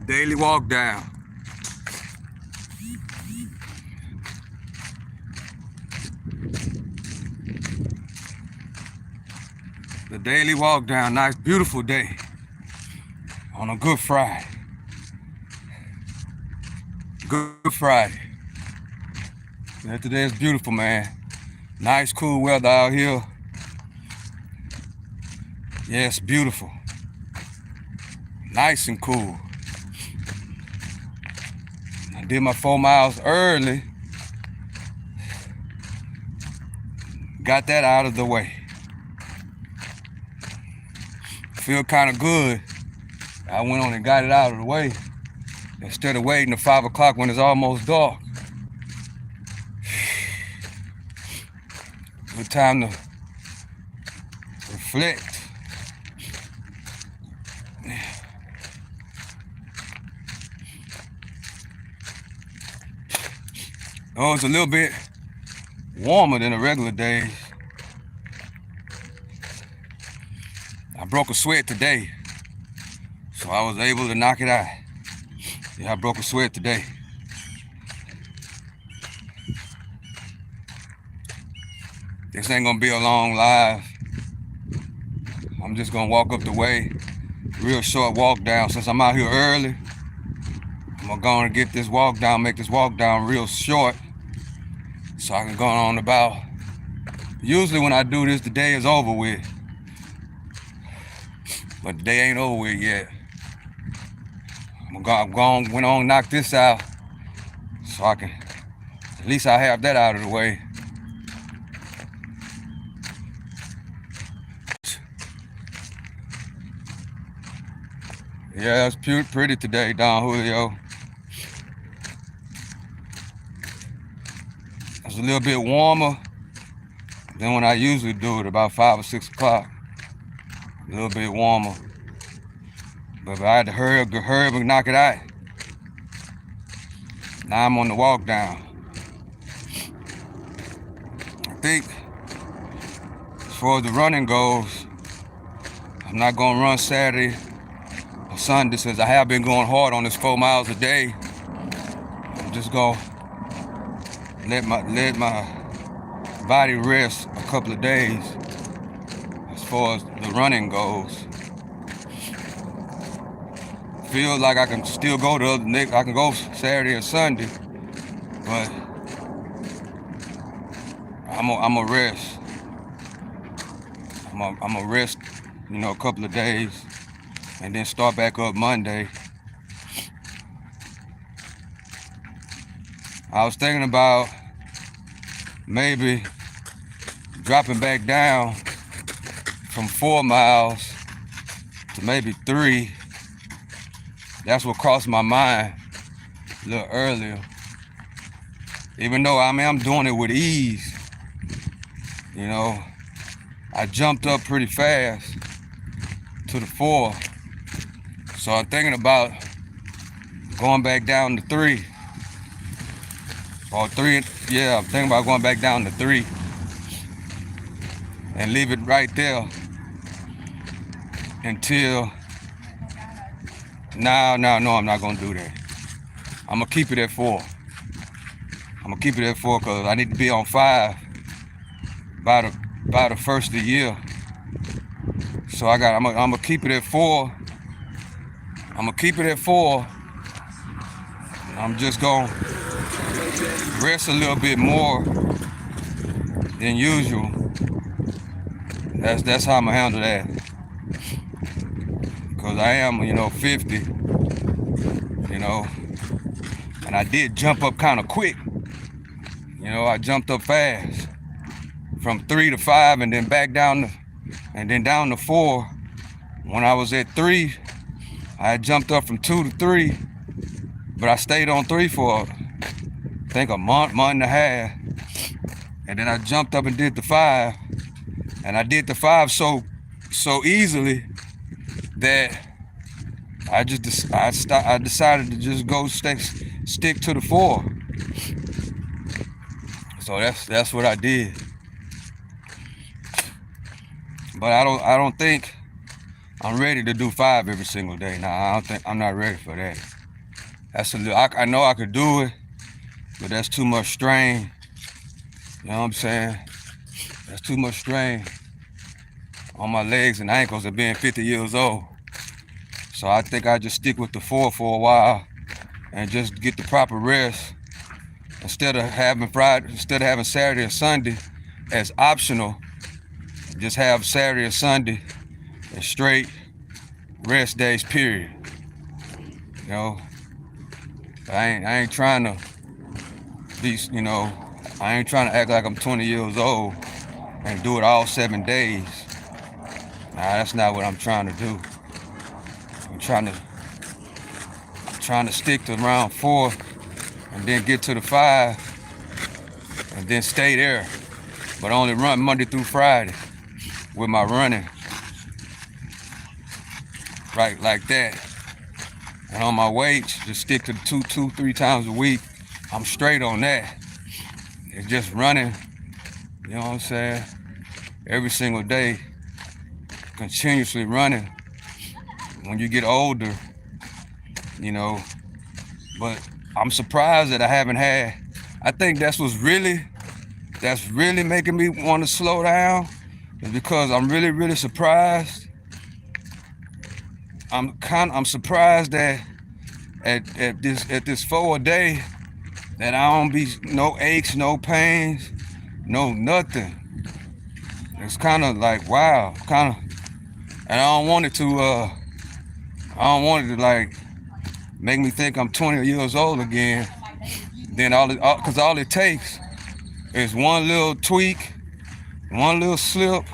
daily walk down. The daily walk down. Nice, beautiful day on a Good Friday. Good Friday. Yeah, today is beautiful, man. Nice, cool weather out here. Yes, beautiful. Nice and cool. I did my 4 miles early. Got that out of the way. Feel kind of good. I went on and got it out of the way instead of waiting to 5 o'clock when it's almost dark. Good time to reflect. Oh, it's a little bit warmer than the regular days. I broke a sweat today, so I was able to knock it out. Yeah, I broke a sweat today. This ain't gonna be a long live. I'm just gonna walk up the way, real short walk down. Since I'm out here early, I'm gonna go and get this walk down, make this walk down real short, so I can go on about. Usually when I do this, the day is over with. But the day ain't over with yet. I'm gonna went on knock this out, so I can, at least I have that out of the way. Yeah, it's pretty today, Don Julio. It's a little bit warmer than when I usually do it, about 5 or 6 o'clock. A little bit warmer. But I had to hurry up and knock it out. Now I'm on the walk down. I think as far as the running goes, I'm not gonna run Saturday or Sunday since I have been going hard on this 4 miles a day. I'm just gonna let my body rest a couple of days as far as the running goes. Feel like I can still go I can go Saturday or Sunday, but I'm a rest. I'm a rest, a couple of days, and then start back up Monday. I was thinking about maybe dropping back down from 4 miles to maybe 3. That's what crossed my mind a little earlier. Even though I'm doing it with ease, I jumped up pretty fast to the 4. So I'm thinking about going back down to 3. Or 3, yeah, I'm thinking about going back down to 3 and leave it right there until. No, I'm not gonna do that. I'm gonna keep it at 4. I'm gonna keep it at 4 because I need to be on 5 by the first of the year. So I'm gonna keep it at 4. I'm gonna keep it at 4. I'm just gonna rest a little bit more than usual. That's how I'm gonna handle that. Because I am, 50, and I did jump up kind of quick. I jumped up fast from 3 to 5 and then back down down to 4. When I was at 3, I had jumped up from 2 to 3, but I stayed on 3 for, I think, a month and a half. And then I jumped up and did the 5, and I did the 5 so easily that I decided to just go stick to the 4. So that's what I did. But I don't think I'm ready to do 5 every single day. Now I'm not ready for that. That's a little, I know I could do it, but that's too much strain. You know what I'm saying? That's too much strain on my legs and ankles of being 50 years old. So I think I just stick with the 4 for a while and just get the proper rest. Instead of having Saturday or Sunday as optional, just have Saturday or Sunday as straight rest days, period. You know, I ain't trying to be, you know, I ain't trying to act like I'm 20 years old and do it all 7 days. Nah, that's not what I'm trying to do. I'm trying to stick to around 4 and then get to the 5 and then stay there, but only run Monday through Friday with my running, right, like that. And on my weights, just stick to 2-3 times a week. I'm straight on that. It's just running, you know what I'm saying, every single day, continuously running. When you get older, you know, but I'm surprised that I haven't had, I think that's really making me want to slow down, is because I'm really surprised. I'm surprised that at this 4 a day that I don't be no aches, no pains, no nothing. It's kind of like, wow, and I don't want it to like make me think I'm 20 years old again. Then because all it takes is one little tweak, one little slip,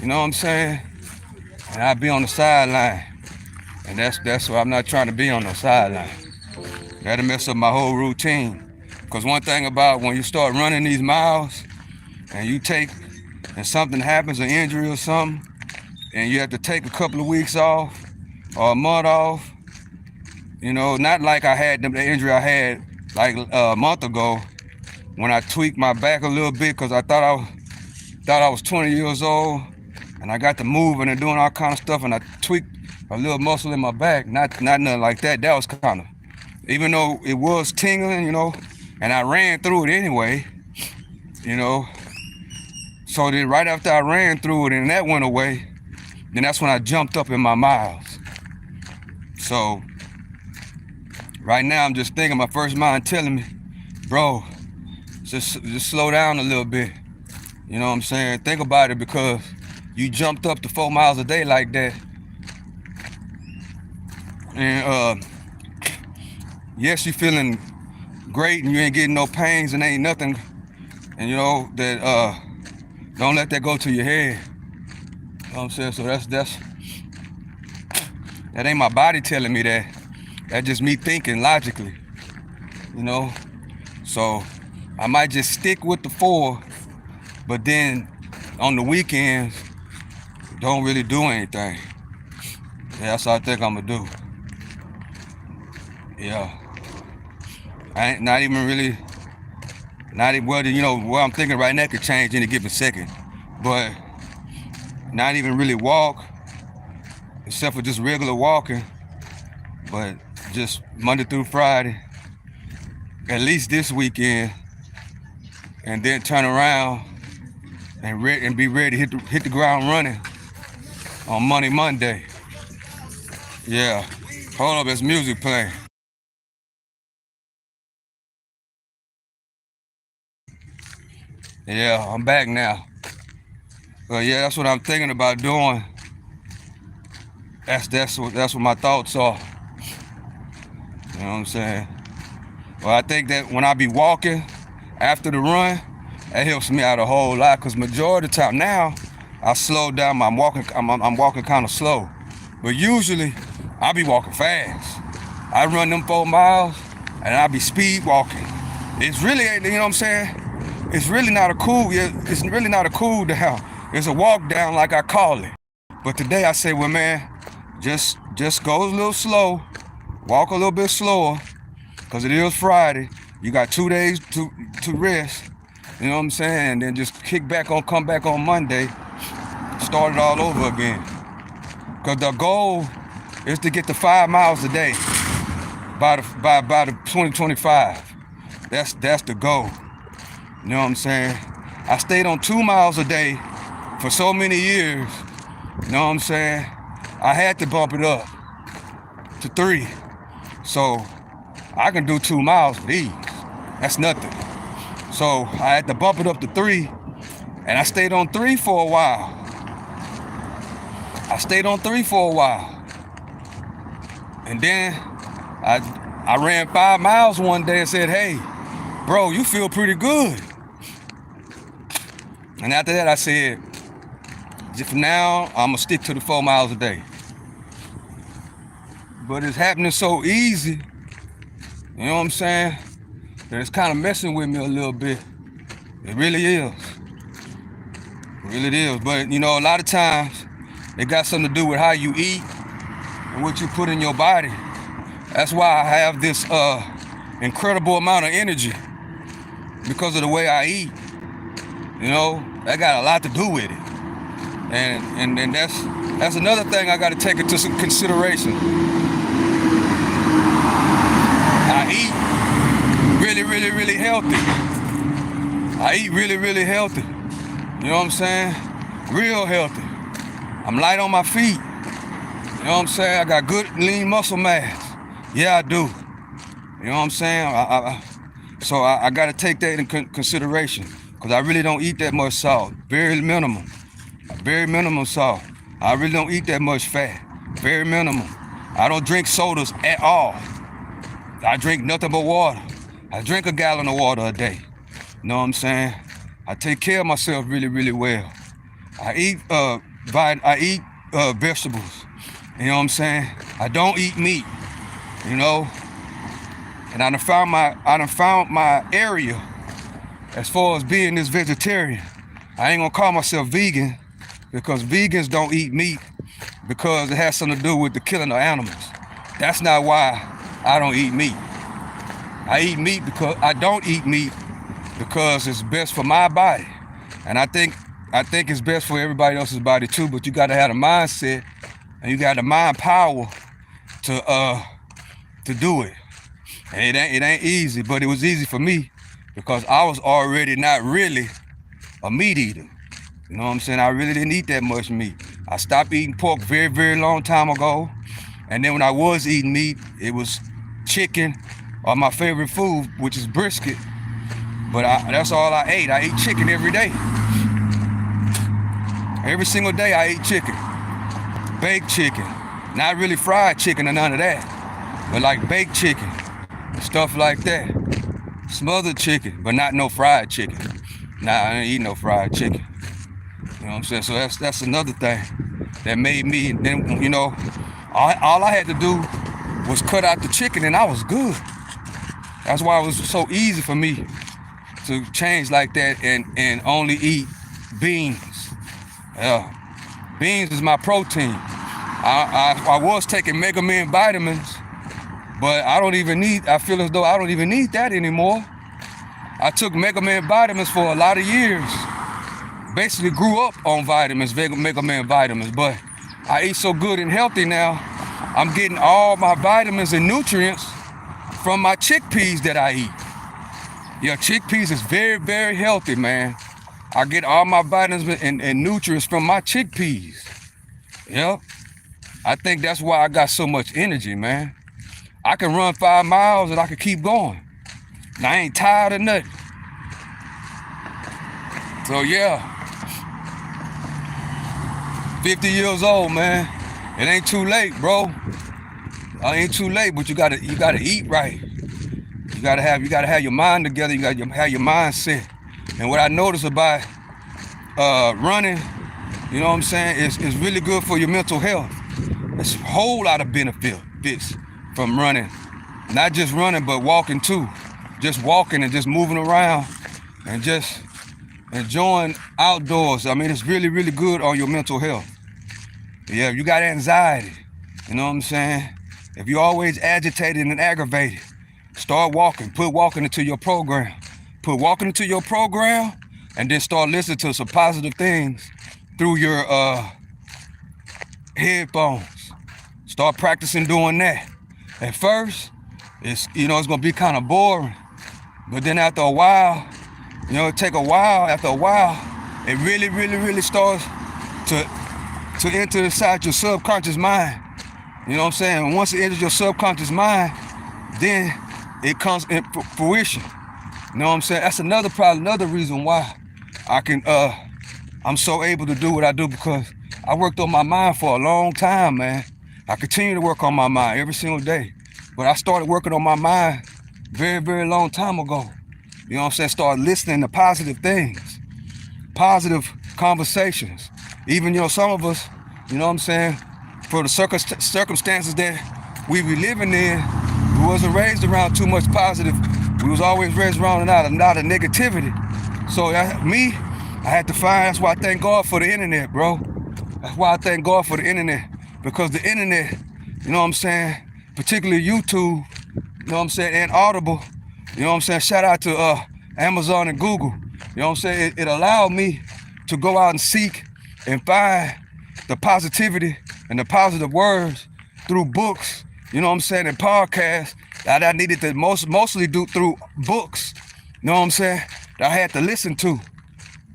you know what I'm saying, and I'll be on the sideline. And that's why I'm not trying to be on the sideline. That'll mess up my whole routine. Because one thing about when you start running these miles and something happens, an injury or something, and you have to take a couple of weeks off or a month off, you know, not like I had the injury I had like a month ago when I tweaked my back a little bit because I thought I was 20 years old and I got to moving and doing all kind of stuff and I tweaked a little muscle in my back. Not nothing like that. That was kind of, even though it was tingling, you know, and I ran through it anyway, you know. So then right after I ran through it and that went away, then that's when I jumped up in my miles. So right now I'm just thinking, my first mind telling me, bro, just slow down a little bit. You know what I'm saying? Think about it, because you jumped up to 4 miles a day like that. And yes, you feeling great and you ain't getting no pains and ain't nothing. And you know that don't let that go to your head. You know what I'm saying? So that ain't my body telling me that. That's just me thinking logically. You know? So I might just stick with the 4, but then on the weekends, don't really do anything. Yeah, that's what I think I'm gonna do. Yeah. I ain't not even really, well, you know, what I'm thinking right now could change any given second. But not even really walk, except for just regular walking, but just Monday through Friday, at least this weekend, and then turn around and be ready to hit the ground running on Monday. Yeah. Hold up, there's music playing. Yeah, I'm back now. But yeah, that's what I'm thinking about doing. That's what my thoughts are. You know what I'm saying? Well, I think that when I be walking after the run, that helps me out a whole lot, because majority of the time now, I slow down. I'm walking kind of slow. But usually, I be walking fast. I run them 4 miles, and I be speed walking. It's really, you know what I'm saying? It's really not a cool down. It's a walk down, like I call it. But today I say, well, man, just go a little slow, walk a little bit slower, because it is Friday. You got 2 days to rest. You know what I'm saying? And then just come back on Monday, start it all over again. Because the goal is to get to 5 miles a day. by the 2025. That's the goal. You know what I'm saying? I stayed on 2 miles a day for so many years. You know what I'm saying? I had to bump it up to 3. So I can do 2 miles with ease. That's nothing. So I had to bump it up to 3, and I stayed on 3 for a while. And then I ran 5 miles one day and said, hey, bro, you feel pretty good. And after that, I said, from now, I'm gonna stick to the 4 miles a day. But it's happening so easy, you know what I'm saying, that it's kind of messing with me a little bit. It really is. It really is. But, you know, a lot of times, it got something to do with how you eat and what you put in your body. That's why I have this incredible amount of energy, because of the way I eat. You know, that got a lot to do with it. And that's another thing I got to take into some consideration. I eat really healthy. I eat really healthy. You know what I'm saying? Real healthy. I'm light on my feet. You know what I'm saying? I got good lean muscle mass. Yeah, I do. You know what I'm saying? So I got to take that in consideration, because I really don't eat that much salt. Very minimum salt. I really don't eat that much fat. Very minimum. I don't drink sodas at all. I drink nothing but water. I drink a gallon of water a day. You know what I'm saying? I take care of myself really well. I eat vegetables. You know what I'm saying? I don't eat meat. You know? And I done found my area as far as being this vegetarian. I ain't gonna call myself vegan, because vegans don't eat meat because it has something to do with the killing of animals. That's not why I don't eat meat. I don't eat meat because it's best for my body. And I think it's best for everybody else's body too, but you gotta have the mindset and you got the mind power to do it. And it ain't easy, but it was easy for me because I was already not really a meat eater. You know what I'm saying? I really didn't eat that much meat. I stopped eating pork very long time ago. And then when I was eating meat, it was chicken or my favorite food, which is brisket. But that's all I ate. I ate chicken every day. Every single day I ate chicken. Baked chicken. Not really fried chicken or none of that, but like baked chicken, stuff like that. Smothered chicken, but not no fried chicken. Nah, I ain't eat no fried chicken. You know what I'm saying? So that's another thing that made me, then, you know, all I had to do was cut out the chicken and I was good. That's why it was so easy for me to change like that and only eat beans. Yeah, beans is my protein. I was taking Mega Man vitamins, but I feel as though I don't even need that anymore. I took Mega Man vitamins for a lot of years. Basically grew up on vitamins, Mega Man vitamins, but I eat so good and healthy now, I'm getting all my vitamins and nutrients from my chickpeas that I eat. Yeah, chickpeas is very healthy, man. I get all my vitamins and nutrients from my chickpeas. Yep. I think that's why I got so much energy, man. I can run 5 miles and I can keep going. And I ain't tired of nothing. So yeah, 50 years old, man. It ain't too late, bro. It ain't too late, but you gotta eat right. You gotta have your mind together. You gotta have your mindset. And what I noticed about running, you know what I'm saying, it's really good for your mental health. There's a whole lot of benefits from running. Not just running, but walking too. Just walking and just moving around and just enjoying outdoors. I mean, it's really good on your mental health. Yeah, if you got anxiety, you know what I'm saying? If you're always agitated and aggravated, start walking. Put walking into your program. Put walking into your program and then start listening to some positive things through your headphones. Start practicing doing that. At first, it's it's gonna be kind of boring. But then after a while, it take a while. After a while, it really starts to enter inside your subconscious mind. You know what I'm saying? And once it enters your subconscious mind, then it comes in fruition. You know what I'm saying? That's another reason why I'm so able to do what I do, because I worked on my mind for a long time, man. I continue to work on my mind every single day. But I started working on my mind very long time ago. You know what I'm saying? Started listening to positive things, positive conversations. Even, some of us, you know what I'm saying, for the circumstances that we be living in, we wasn't raised around too much positive. We was always raised around a lot of negativity. So I had to find, that's why I thank God for the internet, bro. That's why I thank God for the internet. Because the internet, you know what I'm saying, particularly YouTube, you know what I'm saying, and Audible, you know what I'm saying, shout out to Amazon and Google. You know what I'm saying, it allowed me to go out and seek and find the positivity and the positive words through books, you know what I'm saying, and podcasts that I needed to mostly do through books, you know what I'm saying, that I had to listen to.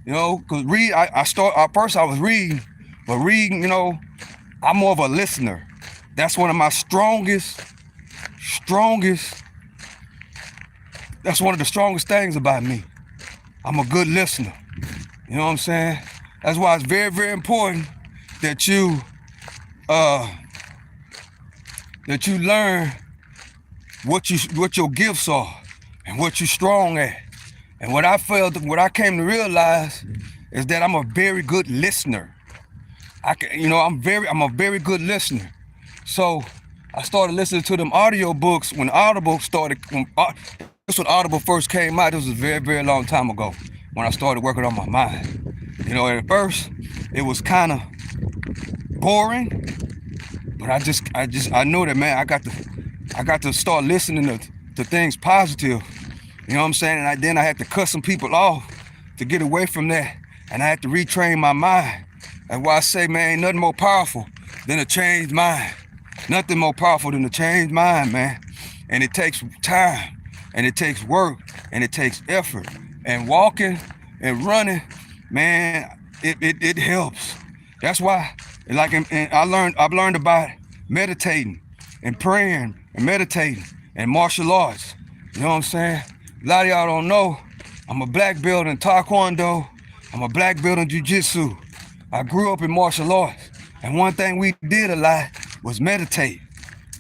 Because first I was reading, but reading, I'm more of a listener. That's one of my strongest, that's one of the strongest things about me. I'm a good listener. You know what I'm saying? That's why it's very important that you learn what your gifts are and what you're strong at. And what I came to realize is that I'm a very good listener. I'm a very good listener. So I started listening to them audio books when Audible started. This when Audible first came out. This was a very long time ago when I started working on my mind. At first it was kind of boring, but I knew that, man, I got to start listening to things positive. You know what I'm saying? And then I had to cut some people off to get away from that, and I had to retrain my mind. That's why I say, man, ain't nothing more powerful than a changed mind. Nothing more powerful than a changed mind, man. And it takes time, and it takes work, and it takes effort. And walking and running, man, it helps. That's why, I've learned about meditating and praying and meditating and martial arts. You know what I'm saying? A lot of y'all don't know, I'm a black belt in Taekwondo. I'm a black belt in Jiu-Jitsu. I grew up in martial arts. And one thing we did a lot was meditate.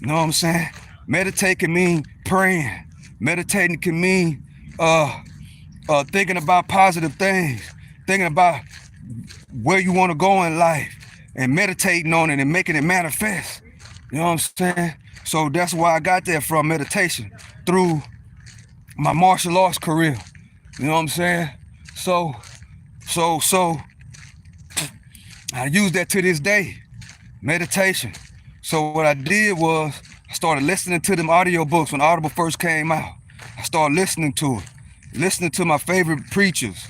You know what I'm saying? Meditate can mean praying. Meditating can mean thinking about positive things, thinking about where you want to go in life, and meditating on it and making it manifest. You know what I'm saying? So that's why I got that from, meditation, through my martial arts career. You know what I'm saying? So I use that to this day, meditation. So what I did was I started listening to them audiobooks when Audible first came out. I started listening to it, listening to my favorite preachers,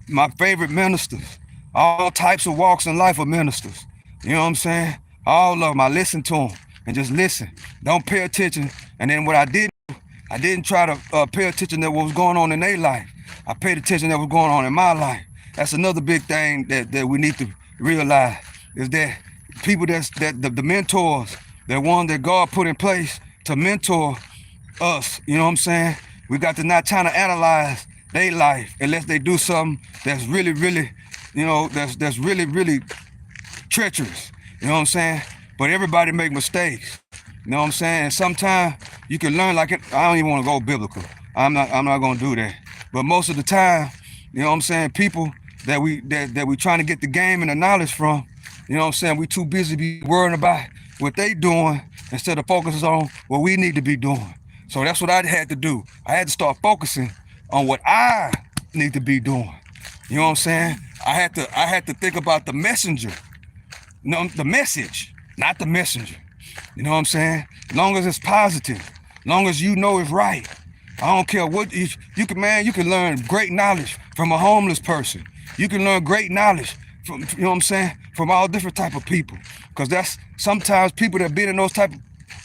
my favorite ministers, all types of walks in life of ministers. You know what I'm saying? All of them, I listened to them and just listen. Don't pay attention. And then what I didn't try to pay attention to what was going on in their life. I paid attention to what was going on in my life. That's another big thing that we need to realize, is that people the mentors, the ones that God put in place to mentor us, you know what I'm saying? We got to not trying to analyze their life unless they do something that's really, that's really treacherous. You know what I'm saying? But everybody make mistakes. You know what I'm saying? And sometimes you can learn, I don't even want to go biblical. I'm not gonna do that. But most of the time, you know what I'm saying, people that we trying to get the game and the knowledge from, you know what I'm saying, we too busy be worrying about what they doing instead of focusing on what we need to be doing. So that's what I had to do. I had to start focusing on what I need to be doing. You know what I'm saying? I had to think about the messenger. No, the message, not the messenger. You know what I'm saying? As long as it's positive, as long as you know it's right. I don't care what you can learn great knowledge from a homeless person. You can learn great knowledge from, you know what I'm saying, from all different type of people. Because that's sometimes people that been in those type of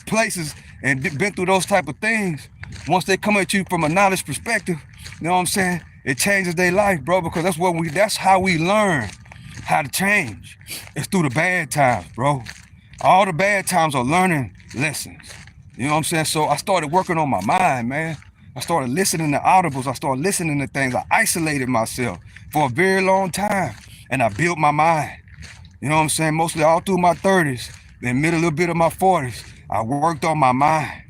places, and been through those type of things, once they come at you from a knowledge perspective, you know what I'm saying? It changes their life, bro, because that's how we learn how to change. It's through the bad times, bro. All the bad times are learning lessons. You know what I'm saying? So I started working on my mind, man. I started listening to audibles. I started listening to things. I isolated myself for a very long time, and I built my mind. You know what I'm saying? Mostly all through my 30s, then a little bit of my 40s, I worked on my mind.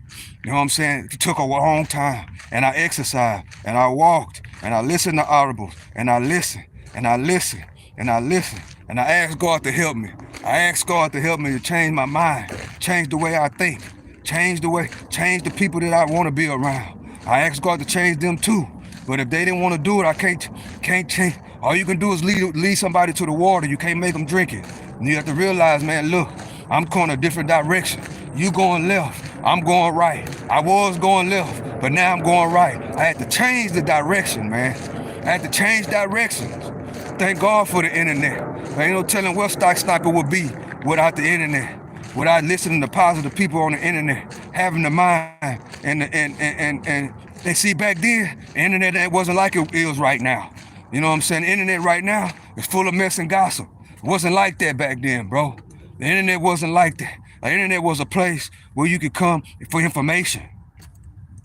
You know what I'm saying? It took a long time, and I exercised, and I walked, and I listened to audibles, and I listened, and I listened, and I listened, and I asked God to help me. I asked God to help me to change my mind, change the way I think, change the people that I want to be around. I asked God to change them too. But if they didn't want to do it, I can't change. All you can do is lead somebody to the water. You can't make them drink it. And you have to realize, man, look, I'm going a different direction. You going left, I'm going right. I was going left, but now I'm going right. I had to change the direction, man. I had to change directions. Thank God for the internet. There ain't no telling what Stock Sniper would be without the internet, without listening to positive people on the internet, having the mind and see back then, the internet wasn't like it is right now. You know what I'm saying? The internet right now is full of mess and gossip. It wasn't like that back then, bro. The internet wasn't like that. The internet was a place where you could come for information.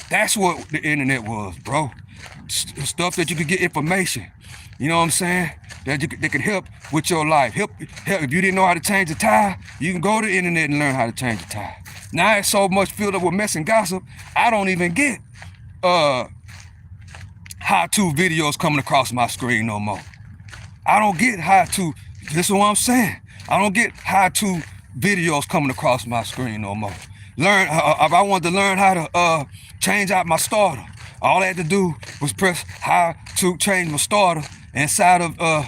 That's what the internet was, bro. Stuff that you could get information. You know what I'm saying? That could help with your life. Help. If you didn't know how to change a tire, you can go to the internet and learn how to change a tire. Now it's so much filled up with mess and gossip, I don't even get how-to videos coming across my screen no more. I don't get how-to. This is what I'm saying. I don't get how-to videos coming across my screen no more. If I wanted to learn how to change out my starter, all I had to do was press how to change my starter inside of the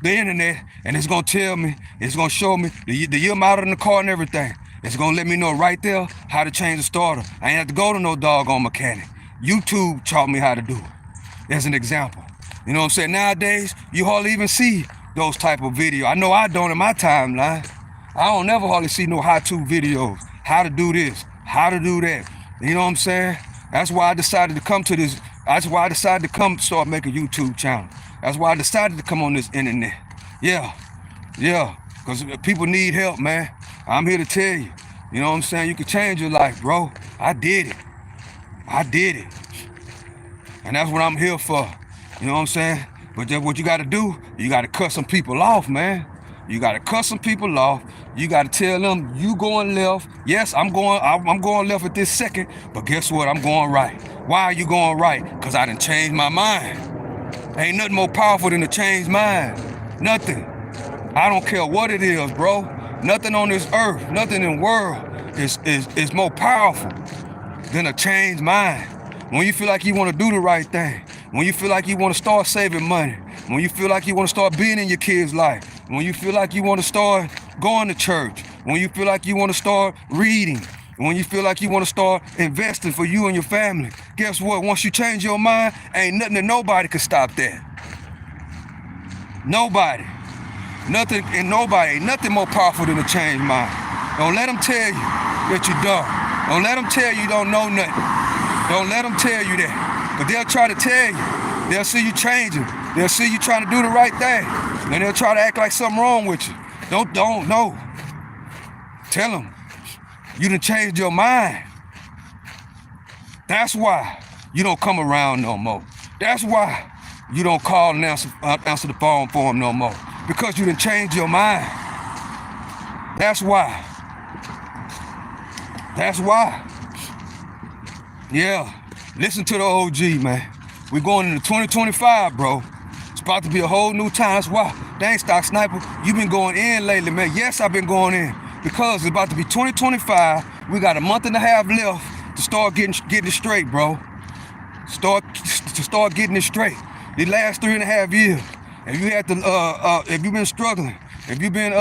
internet, and it's gonna tell me, it's gonna show me the year model in the car and everything. It's gonna let me know right there how to change the starter. I ain't have to go to no doggone mechanic. YouTube taught me how to do it. As an example. You know what I'm saying? Nowadays, you hardly even see those type of videos. I know I don't in my timeline. I don't never hardly see no how-to videos. How to do this, how to do that. You know what I'm saying? That's why I decided to come to this. That's why I decided to come start making a YouTube channel. That's why I decided to come on this internet. Yeah, because people need help, man. I'm here to tell you. You know what I'm saying? You can change your life, bro. I did it. And that's what I'm here for. You know what I'm saying? But then what you got to do, you got to cut some people off, man. You got to cut some people off. You got to tell them you going left. Yes, I'm going left at this second, but guess what? I'm going right. Why are you going right? Because I done changed my mind. Ain't nothing more powerful than to change mind. Nothing. I don't care what it is, bro. Nothing on this earth, nothing in the world is more powerful than a changed mind. When you feel like you want to do the right thing, when you feel like you want to start saving money, when you feel like you want to start being in your kids' life, when you feel like you want to start going to church, when you feel like you want to start reading, when you feel like you want to start investing for you and your family, guess what? Once you change your mind, ain't nothing that nobody can stop that. Nobody. Nothing and nobody. Ain't nothing more powerful than a changed mind. Don't let them tell you that you dumb. Don't let them tell you don't know nothing. Don't let them tell you that. But they'll try to tell you. They'll see you changing. They'll see you trying to do the right thing. And they'll try to act like something wrong with you. Don't know. Tell them you done changed your mind. That's why you don't come around no more. That's why you don't call and answer the phone for them no more. Because you done changed your mind. That's why. Yeah, listen to the OG, man. We're going into 2025, bro. It's about to be a whole new time. That's why. Dang, Stock Sniper, you been going in lately, man. Yes, I've been going in. Because it's about to be 2025. We got a month and a half left to start getting it straight, bro. Start getting it straight. The last 3.5 years, if you had to, if you've been struggling, if you've been,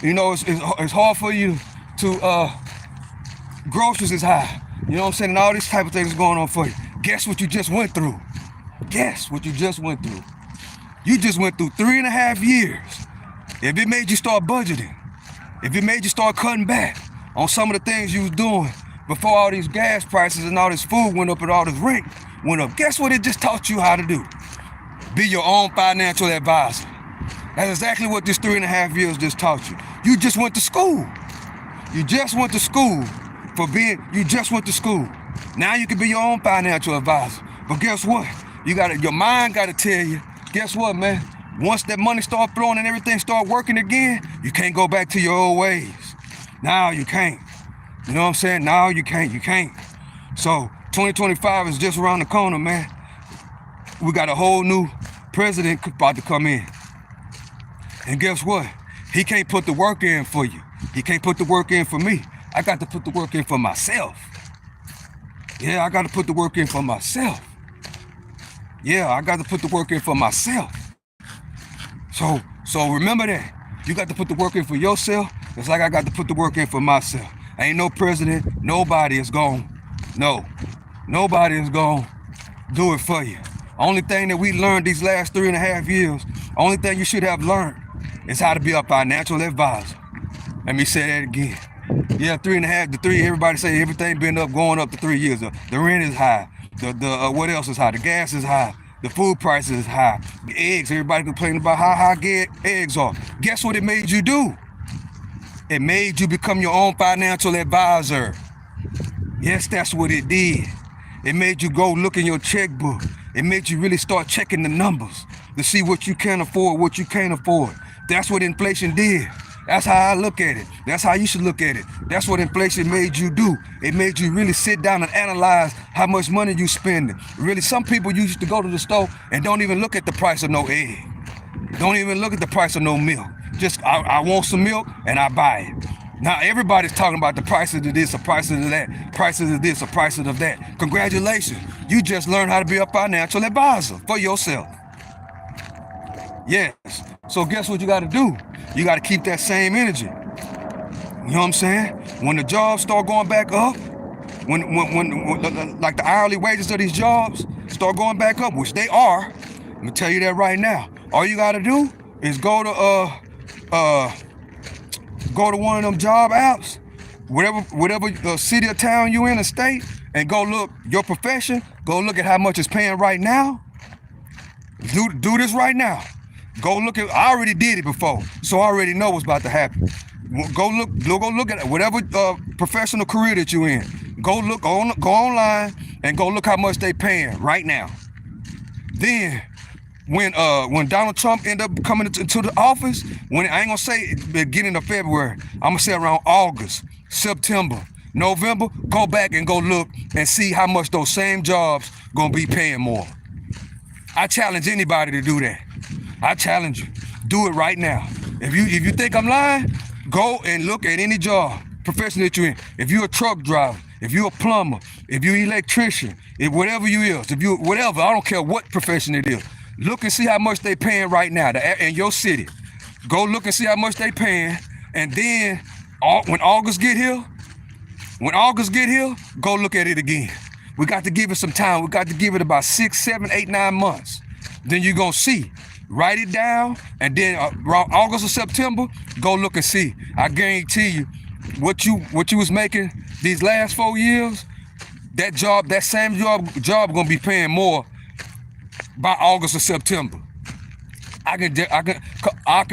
you know, it's hard for you to, groceries is high. You know what I'm saying? And all these type of things going on for you. Guess what you just went through? Guess what you just went through? You just went through 3.5 years. If it made you start budgeting, if it made you start cutting back on some of the things you was doing before all these gas prices and all this food went up and all this rent went up. Guess what it just taught you how to do? Be your own financial advisor. That's exactly what this 3.5 years just taught you. You just went to school. You just went to school you just went to school. Now you can be your own financial advisor. But guess what? Your mind gotta tell you, guess what, man? Once that money start flowing and everything start working again, you can't go back to your old ways. Now you can't. You know what I'm saying? Now you can't. So 2025 is just around the corner, man. We got a whole new president about to come in. And guess what? He can't put the work in for you. He can't put the work in for me. I got to put the work in for myself. Yeah, I got to put the work in for myself. Yeah, I got to put the work in for myself. So remember that. You got to put the work in for yourself. It's like I got to put the work in for myself. Ain't no president, nobody is gonna do it for you. Only thing that we learned these last 3.5 years, only thing you should have learned is how to be a financial advisor. Let me say that again. Yeah, 3.5 to 3, everybody say everything been up, going up to 3 years. The rent is high. What else is high? The gas is high. The food prices is high. The eggs, everybody complaining about how high eggs are. Guess what it made you do? It made you become your own financial advisor. Yes, that's what it did. It made you go look in your checkbook. It made you really start checking the numbers to see what you can afford, what you can't afford. That's what inflation did. That's how I look at it. That's how you should look at it. That's what inflation made you do. It made you really sit down and analyze how much money you spending. Really, some people used to go to the store and don't even look at the price of no egg. Don't even look at the price of no milk. Just, I want some milk and I buy it. Now everybody's talking about the prices of this, the prices of that, prices of this, the prices of that. Congratulations, you just learned how to be a financial advisor for yourself. Yes, so guess what you gotta do? You gotta keep that same energy. You know what I'm saying? When the jobs start going back up, when like the hourly wages of these jobs start going back up, which they are, I'm gonna tell you that right now. All you gotta do is go to one of them job apps, whatever city or town you in, a state, and go look your profession. Go look at how much it's paying right now. Do this right now. Go look at. I already did it before, so I already know what's about to happen. Go look at whatever professional career that you in. Go online and go look how much they paying right now. Then, when Donald Trump ended up coming into the office, when I ain't gonna say beginning of February, I'm gonna say around August, September, November, go back and go look and see how much those same jobs gonna be paying more. I challenge anybody to do that. I challenge you. Do it right now. If you think I'm lying, go and look at any job, profession that you're in. If you're a truck driver, if you're a plumber, if you're an electrician, if whatever you is, if you whatever, I don't care what profession it is. Look and see how much they paying right now in your city. Go look and see how much they paying, and then when August get here, go look at it again. We got to give it some time. We got to give it about 6, 7, 8, 9 months. Then you're gonna see. Write it down, and then around August or September, go look and see. I guarantee you, what you was making these last 4 years, that same job gonna be paying more by August or September. I can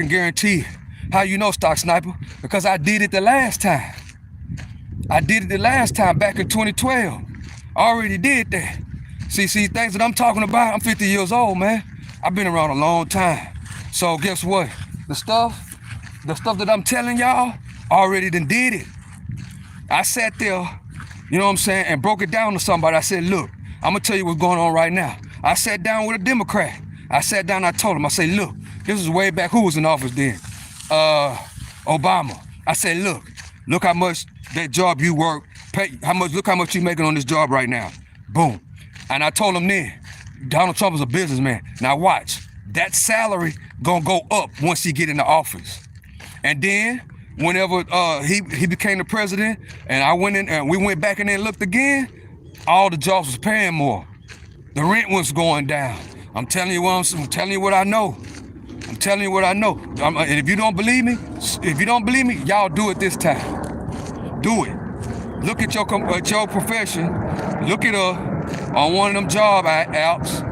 guarantee it. How you know, Stock Sniper? Because I did it the last time. I did it the last time back in 2012. I already did that. See, things that I'm talking about, I'm 50 years old, man. I've been around a long time. So guess what? The stuff that I'm telling y'all, I already done did it. I sat there, you know what I'm saying, and broke it down to somebody. I said, look, I'm gonna tell you what's going on right now. I sat down with a Democrat. I sat down, I told him, I said, look, this is way back, who was in office then? Obama. I said, look how much that job you work, look how much you making on this job right now. Boom. And I told him then, Donald Trump is a businessman. Now watch, that salary gonna go up once he get into office. And then whenever he became the president, and I went in and we went back in there and looked again, all the jobs was paying more. The rent was going down. I'm telling you what I know. I'm telling you what I know. And if you don't believe me, y'all do it this time. Do it. Look at your profession. Look it up on one of them job apps,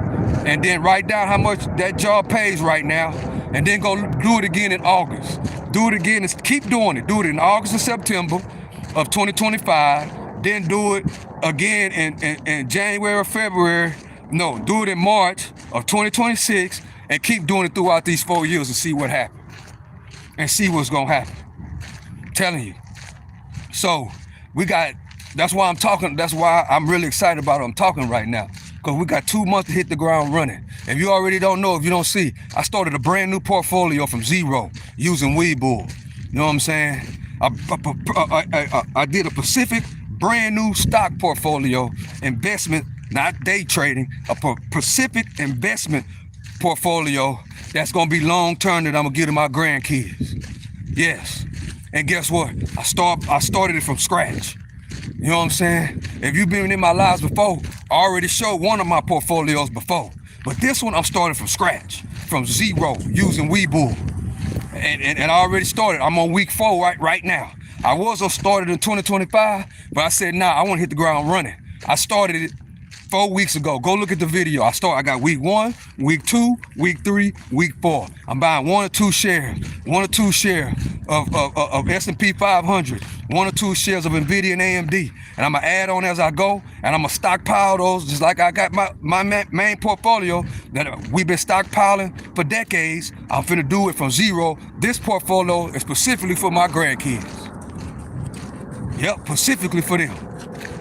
and then write down how much that job pays right now, and then go do it again in August. Do it again and keep doing it. Do it in August and September of 2025. Then do it again in January or February. No, do it in March of 2026, and keep doing it throughout these 4 years and see what happens. And see what's gonna happen. I'm telling you. So that's why I'm talking. That's why I'm really excited about what I'm talking right now. Because we got 2 months to hit the ground running. If you already don't know, if you don't see, I started a brand new portfolio from zero using Webull. You know what I'm saying? I did a Pacific brand new stock portfolio investment, not day trading, a Pacific investment portfolio that's gonna be long term that I'm gonna give to my grandkids. Yes. And guess what? I started it from scratch. You know what I'm saying? If you've been in my lives before, I already showed one of my portfolios before. But this one I'm starting from scratch, from zero, using Webull. And I already started. I'm on week 4 right now. I was started in 2025, but I said, nah, I want to hit the ground running. I started it 4 weeks ago. Go look at the video. I got week 1, week 2, week 3, week 4. I'm buying 1 or 2 shares of S&P 500, 1 or 2 shares of Nvidia and AMD, and I'm gonna add on as I go, and I'm gonna stockpile those just like I got my main portfolio that we've been stockpiling for decades. I'm finna do it from zero. This portfolio is specifically for my grandkids. Yep, specifically for them.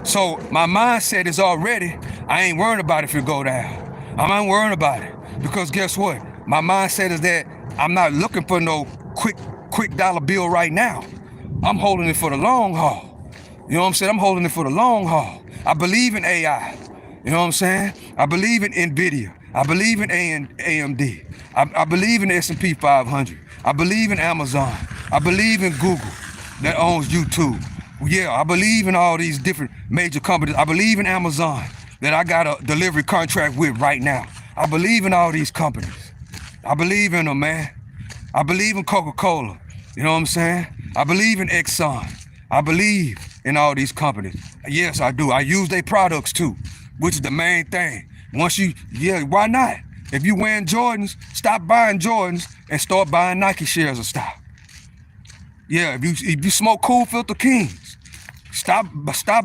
So my mindset is already, I ain't worrying about if it go down. I'm not worrying about it, because guess what? My mindset is that I'm not looking for no quick dollar bill right now. I'm holding it for the long haul. You know what I'm saying? I'm holding it for the long haul. I believe in AI. You know what I'm saying? I believe in Nvidia. I believe in AMD. I believe in the S&P 500. I believe in Amazon. I believe in Google that owns YouTube. Yeah, I believe in all these different major companies. I believe in Amazon that I got a delivery contract with right now. I believe in all these companies. I believe in them, man. I believe in Coca-Cola. You know what I'm saying? I believe in Exxon. I believe in all these companies. Yes, I do. I use their products too, which is the main thing. Why not? If you wearing Jordans, stop buying Jordans and start buying Nike shares of stock. Yeah, if you smoke Cool Filter Kings, stop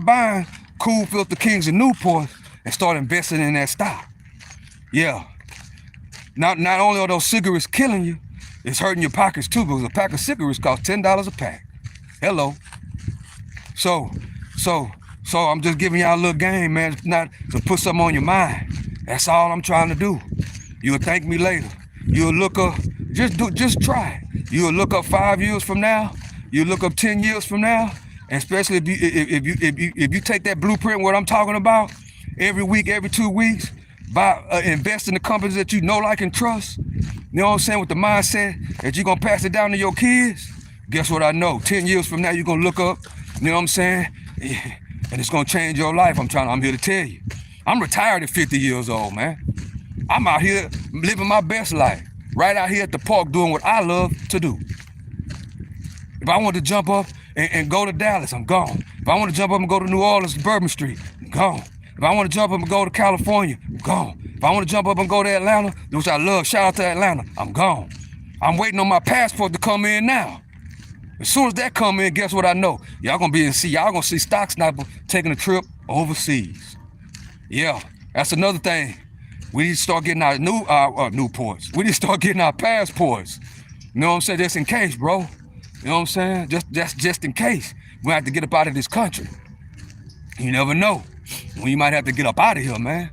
buying Cool Filter Kings and Newports and start investing in that stock. Yeah. Not only are those cigarettes killing you, it's hurting your pockets too, because a pack of cigarettes costs $10 a pack. Hello. So I'm just giving y'all a little game, man. It's not to put something on your mind. That's all I'm trying to do. You'll thank me later. You'll look up, just try it. You'll look up 5 years from now. You'll look up 10 years from now. And especially if you take that blueprint, what I'm talking about, every week, every 2 weeks, invest in the companies that you know, like, and trust. You know what I'm saying? With the mindset that you're gonna pass it down to your kids. Guess what I know? 10 years from now, you're gonna look up. You know what I'm saying? And it's gonna change your life. I'm here to tell you. I'm retired at 50 years old, man. I'm out here living my best life, right out here at the park doing what I love to do. If I want to jump up and go to Dallas, I'm gone. If I want to jump up and go to New Orleans, Bourbon Street, I'm gone. If I want to jump up and go to California, I'm gone. If I want to jump up and go to Atlanta, which I love, shout out to Atlanta, I'm gone. I'm waiting on my passport to come in now. As soon as that come in, guess what I know? Y'all gonna see Stock Sniper taking a trip overseas. Yeah, that's another thing. We need to start getting our Newports. We need to start getting our passports. You know what I'm saying? Just in case, bro. You know what I'm saying? Just in case we have to get up out of this country. You never know when you might have to get up out of here, man.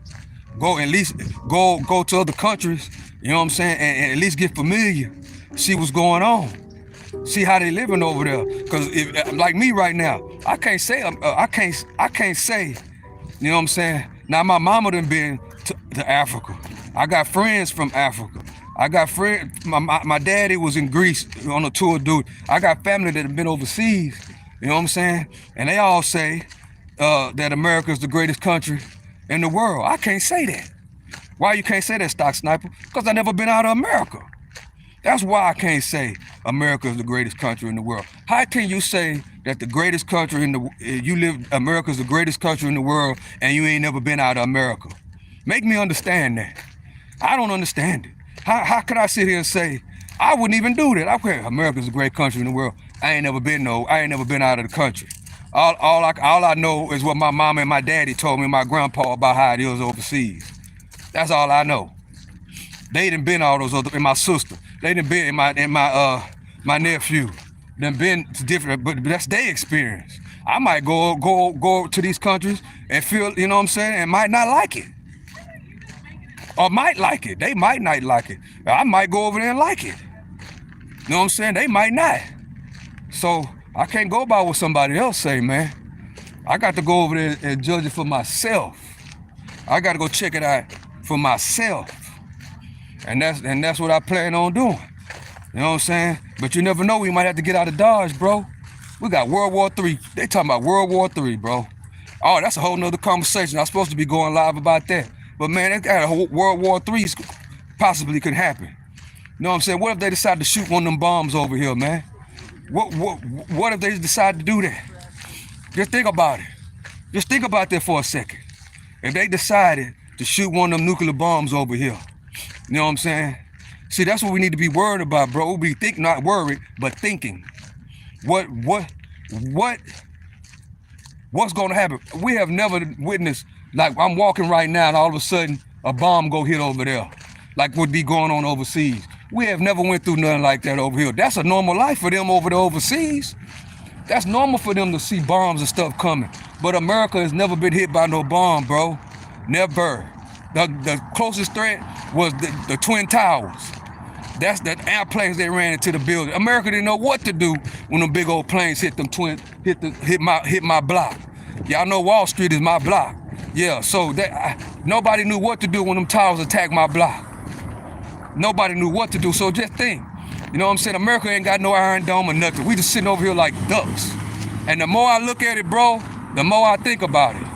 Go to other countries. You know what I'm saying? And at least get familiar. See what's going on. See how they living over there. Cause like me right now, I can't say. You know what I'm saying? Now my mama done been to Africa. I got friends from Africa. I got friends. My daddy was in Greece on a tour, dude. I got family that have been overseas. You know what I'm saying? And they all say that America is the greatest country in the world. I can't say that. Why you can't say that, Stock Sniper? Because I never been out of America. That's why I can't say America is the greatest country in the world. How can you say that the greatest country America's the greatest country in the world, and you ain't never been out of America. Make me understand that. I don't understand it. How could I sit here and say, I wouldn't even do that? America's a great country in the world. I ain't never been out of the country. All I know is what my mom and my daddy told me, and my grandpa, about how it is overseas. That's all I know. They done been all those other, and my sister. They done been my nephew. Done been to different, but that's their experience. I might go to these countries and feel, you know what I'm saying, and might not like it. Or might like it. They might not like it. I might go over there and like it. You know what I'm saying? They might not. So I can't go by what somebody else say, man. I got to go over there and judge it for myself. I got to go check it out for myself. And that's what I plan on doing. You know what I'm saying? But you never know, we might have to get out of Dodge, bro. We got World War III. They talking about World War III, bro. Oh, that's a whole nother conversation. I'm supposed to be going live about that. But man, that got a whole World War III possibly could happen. You know what I'm saying? What if they decide to shoot one of them bombs over here, man? What if they decide to do that? Just think about it. Just think about that for a second. If they decided to shoot one of them nuclear bombs over here, you know what I'm saying? See, that's what we need to be worried about, bro. We think, not worried, but thinking. What's gonna happen? We have never witnessed, like I'm walking right now and all of a sudden a bomb go hit over there, like would be going on overseas. We have never went through nothing like that over here. That's a normal life for them over there overseas. That's normal for them to see bombs and stuff coming. But America has never been hit by no bomb, bro. Never. The closest threat was the Twin Towers. That's the airplanes they ran into the building. America didn't know what to do when them big old planes hit my block. Y'all know Wall Street is my block. Yeah, so nobody knew what to do when them towers attacked my block. Nobody knew what to do, so just think. You know what I'm saying? America ain't got no Iron Dome or nothing. We just sitting over here like ducks. And the more I look at it, bro, the more I think about it.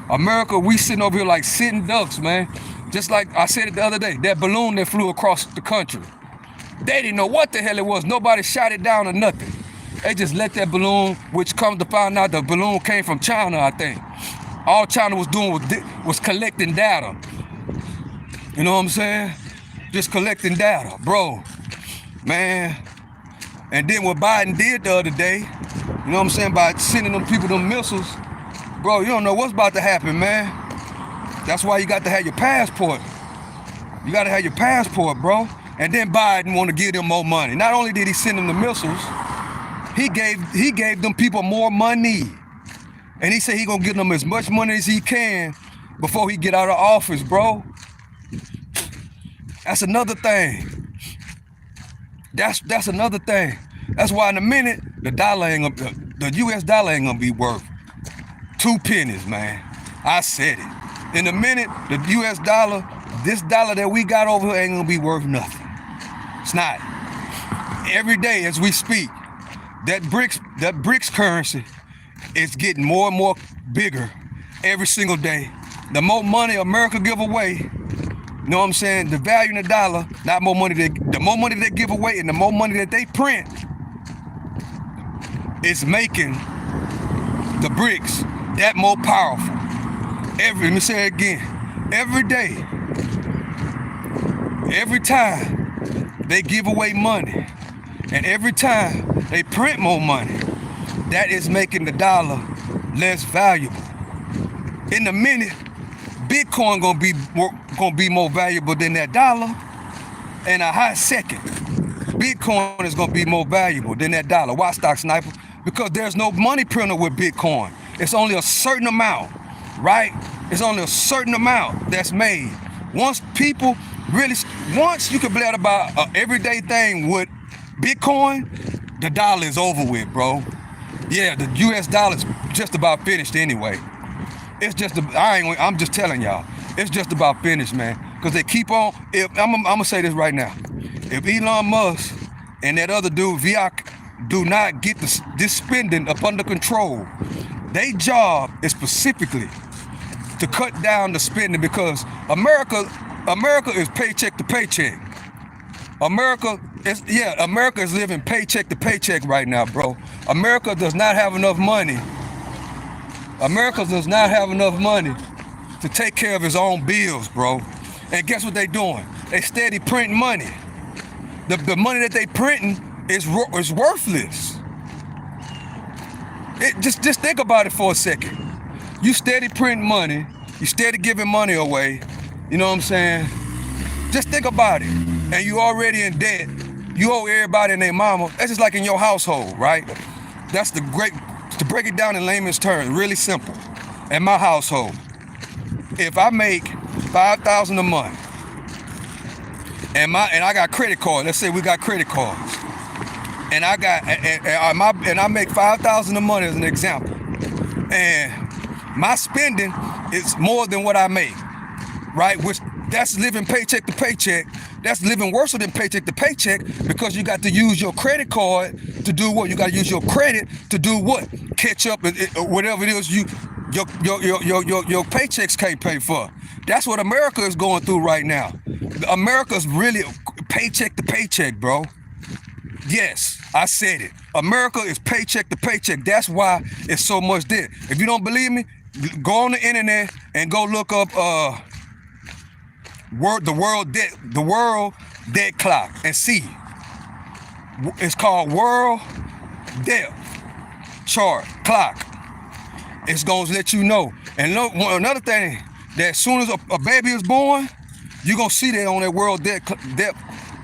America, we sitting over here like sitting ducks, man. Just like I said it the other day, that balloon that flew across the country. They didn't know what the hell it was. Nobody shot it down or nothing. They just let that balloon, which comes to find out the balloon came from China, I think. All China was doing was collecting data. You know what I'm saying? Just collecting data, bro. Man. And then what Biden did the other day, you know what I'm saying, by sending them people them missiles, bro, you don't know what's about to happen, man. That's why you got to have your passport. You got to have your passport, bro. And then Biden want to give them more money. Not only did he send them the missiles, he gave them people more money. And he said he gonna give them as much money as he can before he get out of office, bro. That's another thing. That's another thing. That's why in a minute, the US dollar ain't gonna be worth 2 pennies, man. I said it. In a minute, the US dollar, this dollar that we got over here ain't gonna be worth nothing. It's not. Every day as we speak, that BRICS currency is getting more and more bigger every single day. The more money America give away, you know what I'm saying? The value in the dollar, the more money they give away and the more money that they print, is making the BRICS that more powerful. Let me say it again. Every day, every time they give away money, and every time they print more money, that is making the dollar less valuable. In a minute, Bitcoin gonna be more valuable than that dollar. In a hot second, Bitcoin is gonna be more valuable than that dollar. Why, Stock Sniper? Because there's no money printer with Bitcoin. It's only a certain amount, right? It's only a certain amount that's made. Once you can blab about an everyday thing with Bitcoin, the dollar is over with, bro. Yeah, the US dollar's just about finished anyway. It's just, I'm just telling y'all, it's just about finished, man. Because they keep on, I'm gonna say this right now. If Elon Musk and that other dude, Viak, do not get this spending up under control, their job is specifically to cut down the spending, because America is paycheck to paycheck. America Yeah, America is living paycheck to paycheck right now, bro. America does not have enough money. America does not have enough money to take care of its own bills, bro. And guess what they doing? They steady printing money. The money that they printing is worthless. Just think about it for a second. You steady printing money. You steady giving money away. You know what I'm saying? Just think about it. And you already in debt. You owe everybody and their mama. That's just like in your household, right? That's to break it down in layman's terms, really simple. In my household, if I make $5,000 a month, and I got credit cards. Let's say we got credit cards, and I make $5,000 a month as an example, and my spending is more than what I make, right? Which that's living paycheck to paycheck. That's living worse than paycheck to paycheck because you got to use your credit card to do what? You got to use your credit to do what? Catch up whatever it is your paychecks can't pay for. That's what America is going through right now. America's really paycheck to paycheck, bro. Yes, I said it. America is paycheck to paycheck. That's why it's so much debt. If you don't believe me, go on the internet and go look up the world debt clock and see. It's called World Debt Chart Clock. It's gonna let you know. And look, another thing, that as soon as a baby is born, you're gonna see that on that world debt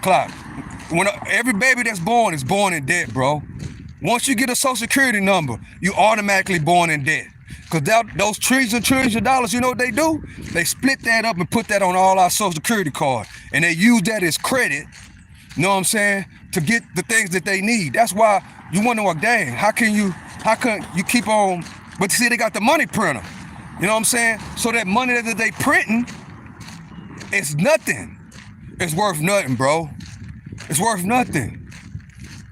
clock. When every baby that's born is born in debt, bro. Once you get a social security number, you automatically born in debt. Because those trillions and trillions of dollars, you know what they do? They split that up and put that on all our social security cards. And they use that as credit, you know what I'm saying, to get the things that they need. That's why you wonder, well, dang, how can you keep on, but you see they got the money printer. You know what I'm saying? So that money that they printing, it's nothing. It's worth nothing, bro. It's worth nothing.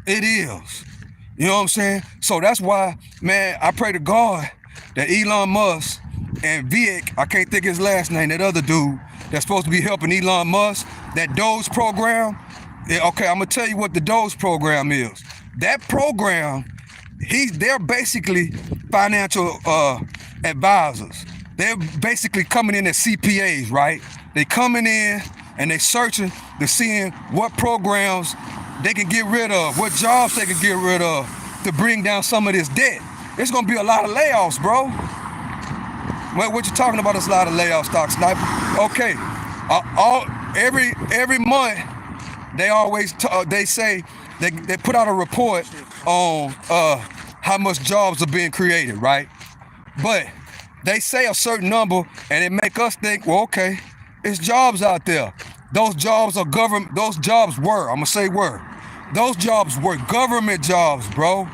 It is. You know what I'm saying? So that's why, man, I pray to God that Elon Musk and Vic, I can't think his last name, that other dude that's supposed to be helping Elon Musk, that Doge program. Okay, I'm gonna tell you what the Doge program is. That program, they're basically financial advisors. They're basically coming in as CPAs, right? They coming in and they searching to seeing what programs they can get rid of, what jobs they can get rid of to bring down some of this debt. It's gonna be a lot of layoffs, bro. What you talking about? It's a lot of layoffs, Stock Sniper. Okay, every month they always they say they put out a report on how much jobs are being created, right? But they say a certain number and it make us think, well, okay, it's jobs out there. Those jobs are government. Those jobs were. I'm gonna say were. Those jobs were government jobs, bro.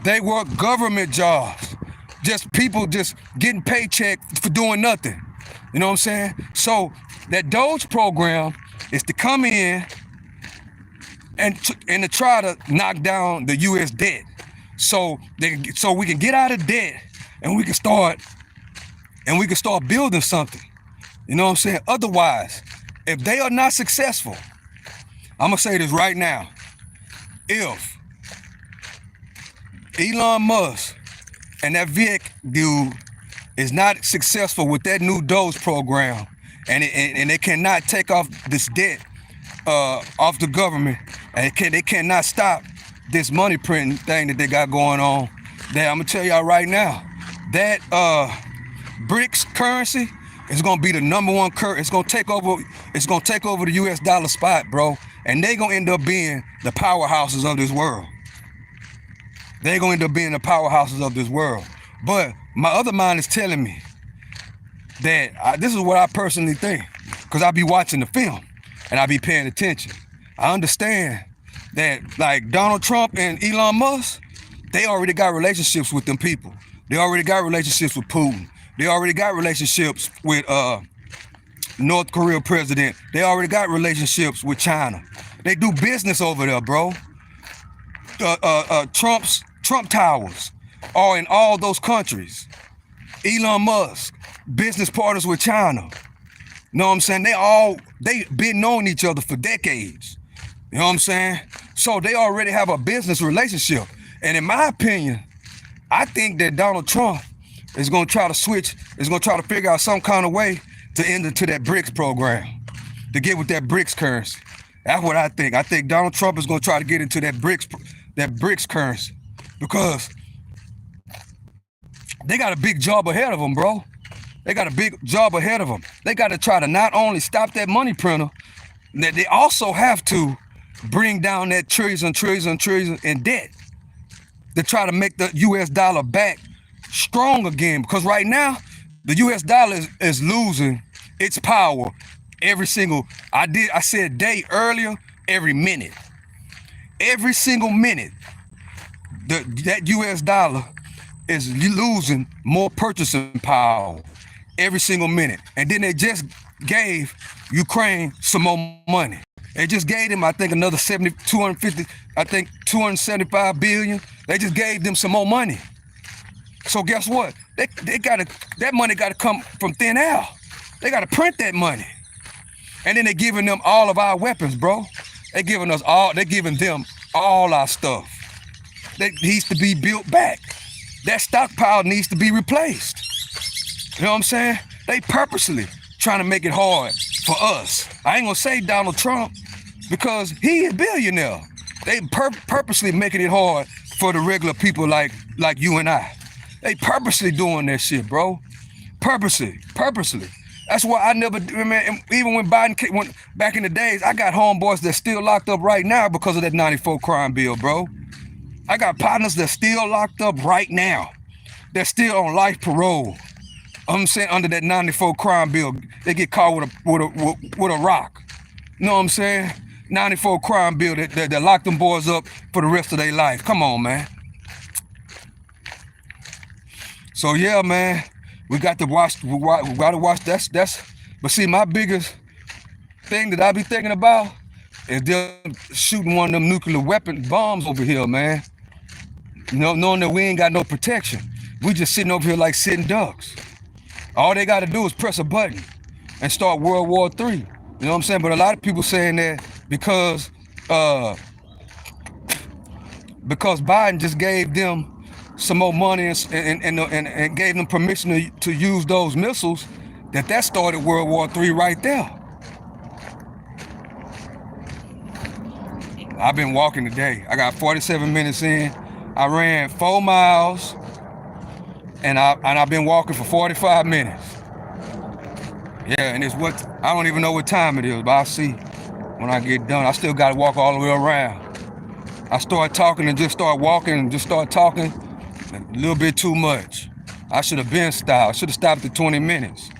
They were government jobs. Just people just getting paycheck for doing nothing. You know what I'm saying? So that Doge program is to come in and to try to knock down the U.S. debt, so we can get out of debt and we can start building something. You know what I'm saying? Otherwise, if they are not successful, I'm gonna say this right now. If Elon Musk and that Vic dude is not successful with that new Doge program, and they cannot take off this debt off the government, and they cannot stop this money printing thing that they got going on, then I'm gonna tell y'all right now, that BRICS currency is gonna be the number one currency. It's gonna take over the US dollar spot, bro. And they gonna end up being the powerhouses of this world. They're gonna end up being the powerhouses of this world. But my other mind is telling me that this is what I personally think, because I be watching the film and I be paying attention. I understand that, like, Donald Trump and Elon Musk, they already got relationships with them people. They already got relationships with Putin. They already got relationships with North Korea president. They already got relationships with China. They do business over there, bro. Trump towers are in all those countries. Elon Musk, business partners with China. Know what I'm saying? They been knowing each other for decades. You know what I'm saying? So they already have a business relationship. And in my opinion, I think that Donald Trump is going to try to switch, is going to try to figure out some kind of way to end into that BRICS program, to get with that BRICS currency. That's what I think. I think Donald Trump is going to try to get into that BRICS currency, because they got a big job ahead of them, bro. They got a big job ahead of them. They got to try to not only stop that money printer, that they also have to bring down that trillions in debt to try to make the U.S. dollar back strong again. Because right now, the U.S. dollar is losing its power every single, I said day earlier, every minute. Every single minute, that U.S. dollar is losing more purchasing power every single minute. And then they just gave Ukraine some more money. They just gave them, I think, another 275 billion. They just gave them some more money. So guess what? They gotta, that money gotta come from thin air. They gotta print that money. And then they're giving them all of our weapons, bro. They're giving them all our stuff. That needs to be built back. That stockpile needs to be replaced. You know what I'm saying? They purposely trying to make it hard for us. I ain't gonna say Donald Trump, because he is a billionaire. They purposely making it hard for the regular people like you and I. They purposely doing that shit, bro. Purposely. That's why I never, man, even when Biden went back in the days, I got homeboys that's still locked up right now because of that 94 crime bill, bro. I got partners that's still locked up right now. They're still on life parole. I'm saying under that 94 crime bill, they get caught with a rock. You know what I'm saying? 94 crime bill that lock them boys up for the rest of their life. Come on, man. So yeah, man, we got to watch. We got to watch. That's. But see, my biggest thing that I be thinking about is them shooting one of them nuclear weapon bombs over here, man. You know, knowing that we ain't got no protection. We just sitting over here like sitting ducks. All they got to do is press a button and start World War III. You know what I'm saying? But a lot of people saying that because Biden just gave them some more money and gave them permission to use those missiles, that started World War III right there. I've been walking today. I got 47 minutes in. I ran 4 miles, and I've been walking for 45 minutes. Yeah, and I don't even know what time it is, but I'll see when I get done. I still got to walk all the way around. I start talking and just start walking and just start talking a little bit too much. I should have been stopped. I should have stopped at 20 minutes.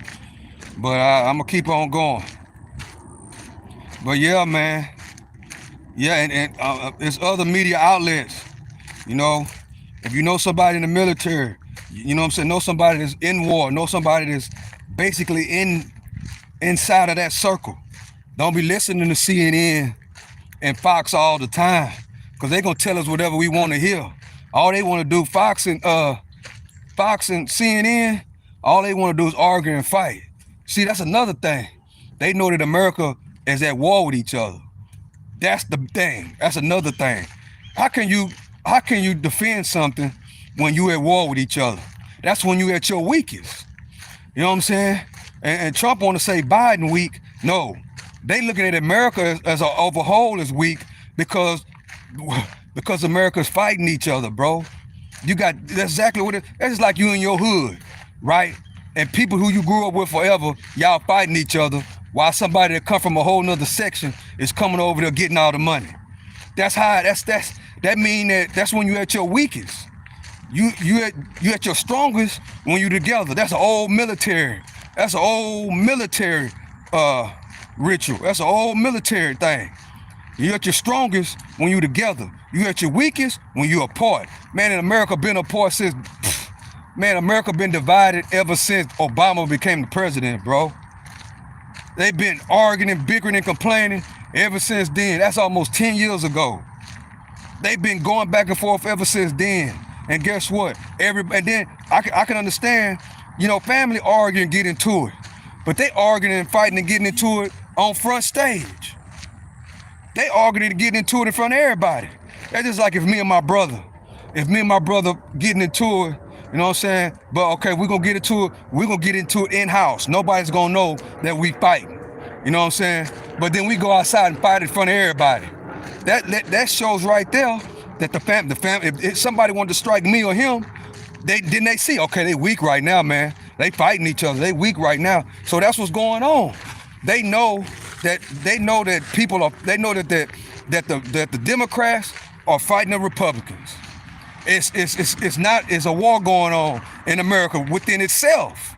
But I'm going to keep on going. But yeah, man. Yeah, and it's other media outlets. You know, if you know somebody in the military, you know what I'm saying, know somebody that's in war, know somebody that's basically inside of that circle. Don't be listening to CNN and Fox all the time, because they're going to tell us whatever we want to hear. All they want to do, Fox and CNN, all they want to do is argue and fight. See, that's another thing. They know that America is at war with each other. That's the thing. That's another thing. How can you defend something when you at war with each other? That's when you at your weakest. You know what I'm saying? And Trump want to say Biden weak. No, they looking at America as a overhaul as weak because America's fighting each other, bro. That's exactly what it is. That's just like you in your hood, right? And people who you grew up with forever, y'all fighting each other, while somebody that come from a whole nother section is coming over there getting all the money. That's when you at your weakest. You at your strongest when you together. That's an old military. That's an old military ritual. That's an old military thing. You at your strongest when you together. You at your weakest when you apart. Man, in America been apart since. Man, America been divided ever since Obama became the president, bro. They've been arguing and bickering and complaining ever since then. That's almost 10 years ago. They've been going back and forth ever since then. And guess what? And then I can understand, you know, family arguing and get into it. But they arguing and fighting and getting into it on front stage. They arguing and getting into it in front of everybody. That's just like if me and my brother getting into it, you know what I'm saying? But okay, we're gonna get into it in-house. Nobody's gonna know that we fight. You know what I'm saying? But then we go outside and fight in front of everybody. That shows right there that the family, if somebody wanted to strike me or him, they see, okay, they weak right now, man. They fighting each other. They weak right now. So that's what's going on. They know that the Democrats are fighting the Republicans. It's a war going on in America within itself.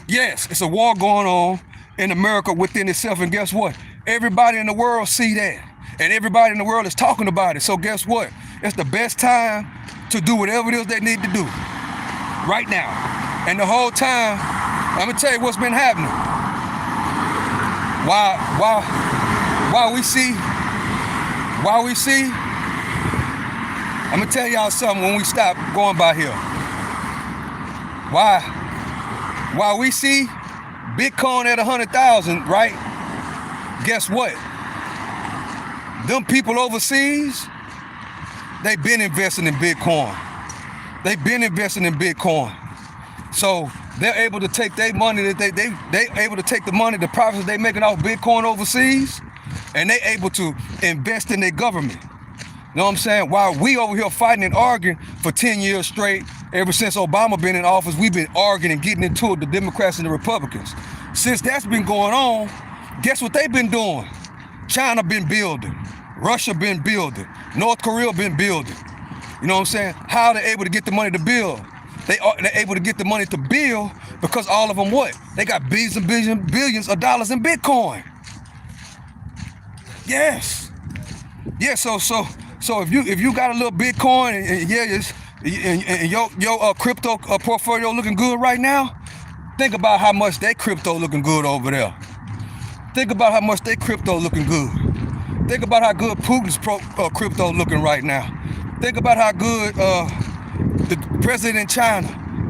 Yes, it's a war going on in America within itself, and guess what? Everybody in the world see that, and everybody in the world is talking about it. So guess what? It's the best time to do whatever it is they need to do right now. And the whole time, I'm gonna tell you what's been happening. While we see, I'm gonna tell y'all something when we stop going by here. While we see Bitcoin at 100,000, right? Guess what? Them people overseas, they've been investing in Bitcoin. They've been investing in Bitcoin. So they're able to take their money that they able to take the money, the profits they making off Bitcoin overseas, and they able to invest in their government. You know what I'm saying? While we over here fighting and arguing for 10 years straight, ever since Obama been in office, we've been arguing and getting into it, the Democrats and the Republicans. Since that's been going on, guess what they've been doing? China been building, Russia been building, North Korea been building. You know what I'm saying? How are they able to get the money to build? They're able to get the money to build because all of them what? They got billions and billions of dollars in Bitcoin. Yes. Yeah, so if you got a little Bitcoin and your crypto portfolio looking good right now, think about how much that crypto looking good over there. Think about how much that crypto looking good. Think about how good Putin's crypto looking right now. Think about how good the president in China.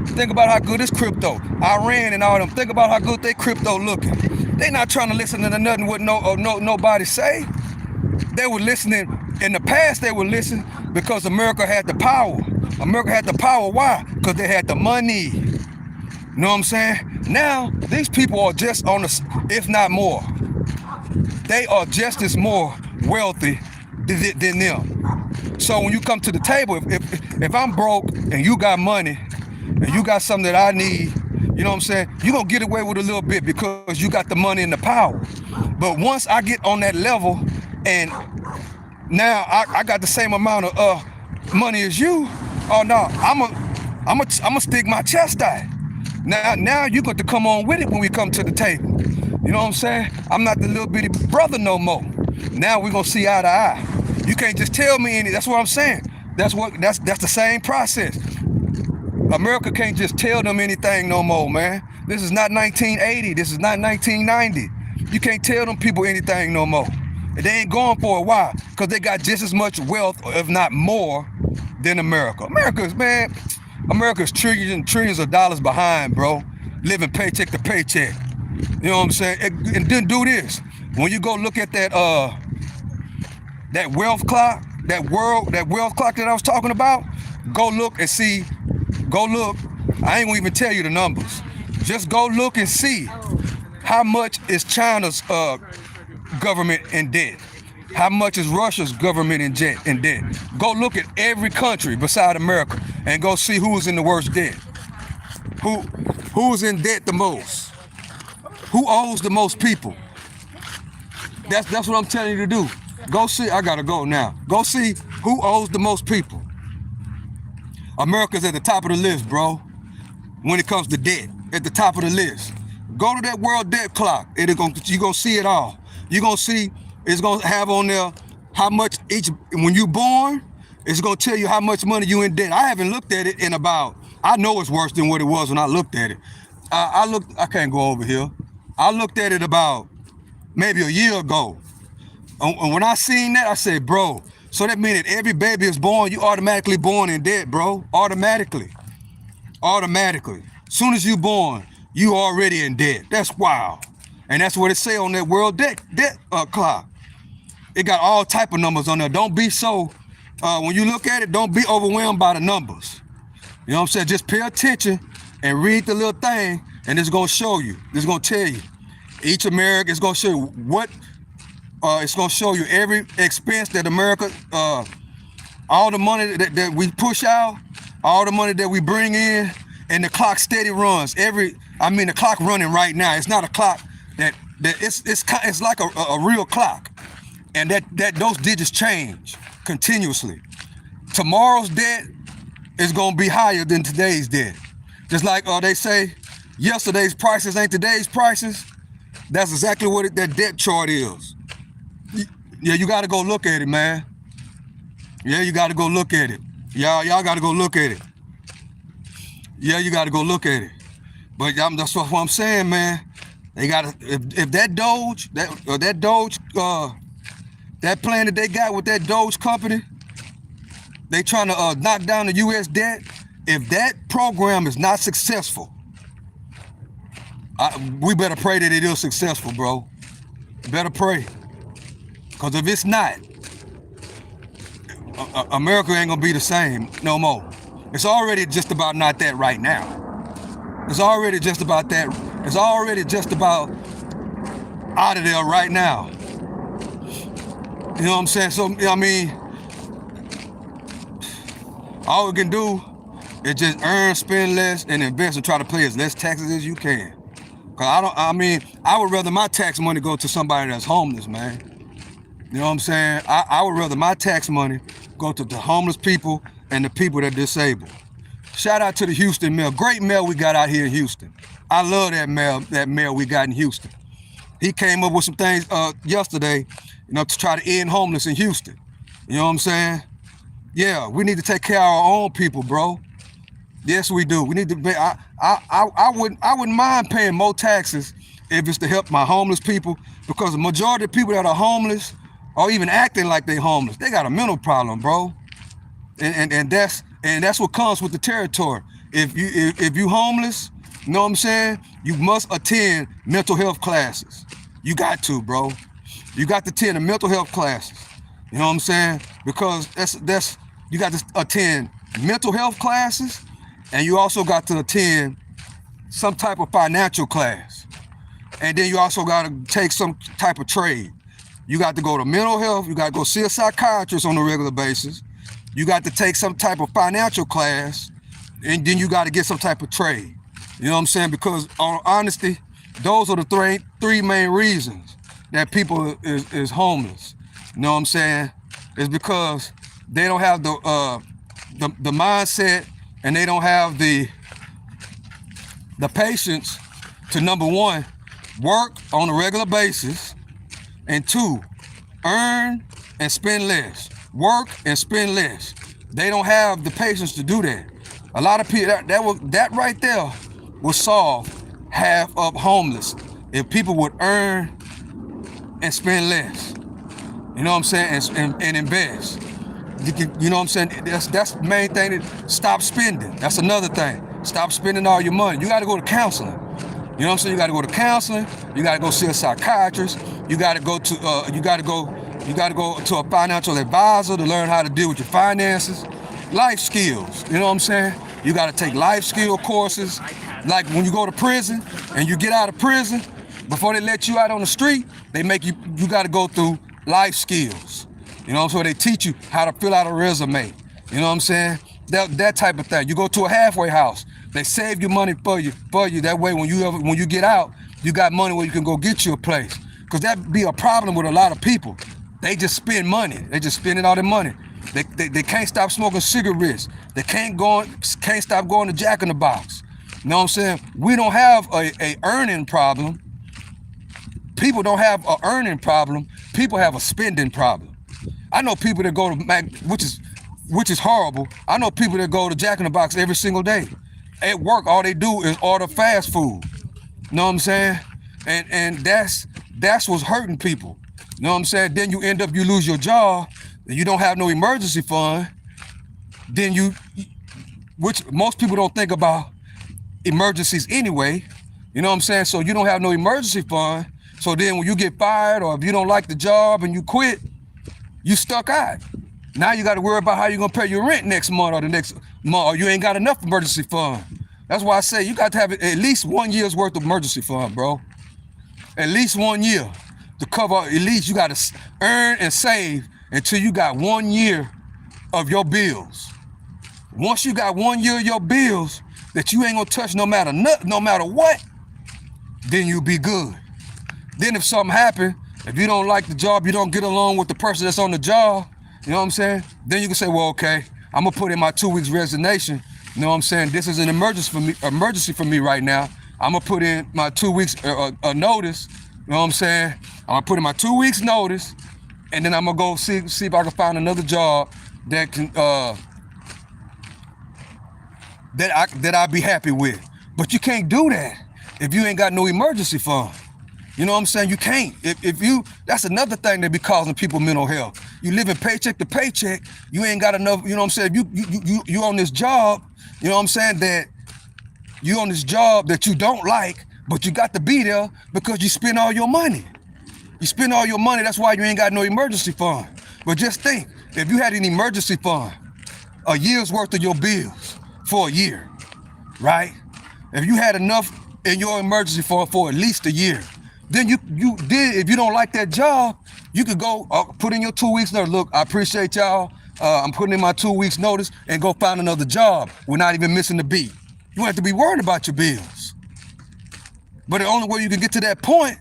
Think about how good his crypto. Iran and all them. Think about how good they crypto looking. They not trying to listen to nothing what nobody say. They were listening in the past. They would listen because America had the power. America had the power. Why? Because they had the money. You know what I'm saying? Now these people are just on the, if not more. They are just as more wealthy than them. So when you come to the table, if I'm broke and you got money and you got something that I need, you know what I'm saying? You're going to get away with a little bit because you got the money and the power. But once I get on that level and now I got the same amount of money as you, oh no, I'm a stick my chest out. Now you got to come on with it when we come to the table. You know what I'm saying? I'm not the little bitty brother no more. Now we're going to see eye to eye. You can't just tell me anything. That's what I'm saying. That's the same process. America can't just tell them anything no more, man. This is not 1980. This is not 1990. You can't tell them people anything no more. They ain't going for it. Why? Because they got just as much wealth, if not more, than America. America's trillions and trillions of dollars behind, bro. Living paycheck to paycheck. You know what I'm saying? And then do this. When you go look at that wealth clock, that wealth clock that I was talking about, go look and see. Go look. I ain't gonna even tell you the numbers. Just go look and see how much is China's government in debt. How much is Russia's government in debt? Go look at every country beside America and go see who's in the worst debt. Who's in debt the most? Who owes the most people? That's what I'm telling you to do. Go see. I gotta go now. Go see who owes the most people. America's at the top of the list, bro. When it comes to debt, at the top of the list. Go to that world debt clock. You're gonna see it all. You're gonna see. It's gonna have on there how much when you born. It's gonna tell you how much money you in debt. I haven't looked at it in about. I know it's worse than what it was when I looked at it. I can't go over here. I looked at it about maybe a year ago. And when I seen that, I said, bro, so that means that every baby is born, you automatically born in debt, bro. Automatically. Soon as you born, you already in debt. That's wild. And that's what it say on that world debt clock. It got all type of numbers on there. Don't be so, when you look at it, don't be overwhelmed by the numbers. You know what I'm saying? Just pay attention and read the little thing, and it's gonna show you. It's gonna tell you. Each American is gonna show you what, it's gonna show you every expense that America, all the money that we push out, all the money that we bring in, and the clock steady runs. The clock running right now. It's not a clock it's like a real clock, and that those digits change continuously. Tomorrow's debt is gonna be higher than today's debt. Just like they say, yesterday's prices ain't today's prices. That's exactly what that debt chart is. Yeah, you gotta go look at it, man. Yeah, you gotta go look at it. Y'all gotta go look at it. Yeah, you gotta go look at it. But that's what I'm saying, man. They gotta, if that Doge, that plan that they got with that Doge company, they trying to knock down the U.S. debt. If that program is not successful, we better pray that it is successful, bro. Better pray. Because if it's not, America ain't gonna be the same no more. It's already just about not that right now. It's already just about that. It's already just about out of there right now. You know what I'm saying? So, I mean, all we can do is just earn, spend less, and invest and try to pay as less taxes as you can. Cause I would rather my tax money go to somebody that's homeless, man. You know what I'm saying? I would rather my tax money go to the homeless people and the people that are disabled. Shout out to the Houston mayor. Great mayor we got out here in Houston. I love that mayor we got in Houston. He came up with some things yesterday, to try to end homeless in Houston. You know what I'm saying? Yeah, we need to take care of our own people, bro. Yes, we do. We need to pay. I wouldn't mind paying more taxes if it's to help my homeless people, because the majority of people that are homeless or even acting like they homeless, they got a mental problem, bro. And that's what comes with the territory. If you homeless, you know what I'm saying? You must attend mental health classes. You got to, bro. You got to attend the mental health classes. You know what I'm saying? Because that's you got to attend mental health classes, and you also got to attend some type of financial class. And then you also got to take some type of trade. You got to go to mental health. You got to go see a psychiatrist on a regular basis. You got to take some type of financial class, and then you got to get some type of trade. You know what I'm saying? Because on honesty, those are the three main reasons that people is homeless. You know what I'm saying? It's because they don't have the mindset, and they don't have the patience to, number one, work on a regular basis, and two, earn and spend less. Work and spend less. They don't have the patience to do that. A lot of people, that right there will solve half of homeless if people would earn and spend less. You know what I'm saying? And invest. You know what I'm saying? That's the main thing. Stop spending. That's another thing. Stop spending all your money. You got to go to counseling. You know what I'm saying? You got to go to counseling. You got to go see a psychiatrist. You got to go to you got to go to a financial advisor to learn how to deal with your finances. Life skills. You know what I'm saying? You got to take life skill courses. Like when you go to prison and you get out of prison, before they let you out on the street, they make you got to go through life skills. You know what I'm saying? They teach you how to fill out a resume. You know what I'm saying? That type of thing. You go to a halfway house. They save your money for you. That way, when you get out, you got money where you can go get you a place. Because that be a problem with a lot of people. They just spend money. They just spending all their money. They can't stop smoking cigarettes. They can't stop going to Jack in the Box. You know what I'm saying? We don't have a earning problem. People don't have an earning problem. People have a spending problem. I know people that go to Mac, which is horrible. I know people that go to Jack in the Box every single day. At work, all they do is order fast food. You know what I'm saying? And that's what's hurting people. You know what I'm saying? Then you lose your job, and you don't have no emergency fund. Then which most people don't think about emergencies anyway. You know what I'm saying? So you don't have no emergency fund. So then when you get fired, or if you don't like the job and you quit, You stuck out. Now you got to worry about how you're going to pay your rent next month or the next month, or you ain't got enough emergency fund. That's why I say you got to have at least 1 year's worth of emergency fund, bro. At least 1 year to cover, at least you got to earn and save until you got 1 year of your bills. Once you got 1 year of your bills that you ain't gonna touch no matter what, then you'll be good. Then if something happen, if you don't like the job, you don't get along with the person that's on the job, you know what I'm saying? Then you can say, well, okay, I'm gonna put in my 2 weeks resignation. You know what I'm saying? This is an emergency for me right now. I'm gonna put in my 2 weeks notice. You know what I'm saying? I'm gonna put in my 2 weeks notice, and then I'm gonna go see if I can find another job that can that I'll be happy with. But you can't do that if you ain't got no emergency fund. You know what I'm saying? You can't. If you, that's another thing that be causing people mental health. You living paycheck to paycheck. You ain't got enough. You know what I'm saying? You on this job. You know what I'm saying? That you on this job that you don't like, but you got to be there because you spend all your money. You spend all your money. That's why you ain't got no emergency fund. But just think, if you had an emergency fund, a year's worth of your bills for a year, right? If you had enough in your emergency fund for at least a year, then you did. If you don't like that job, you could go put in your 2 weeks notice. Look, I appreciate y'all. I'm putting in my 2 weeks notice and go find another job. We're not even missing the beat. You don't have to be worried about your bills. But the only way you can get to that point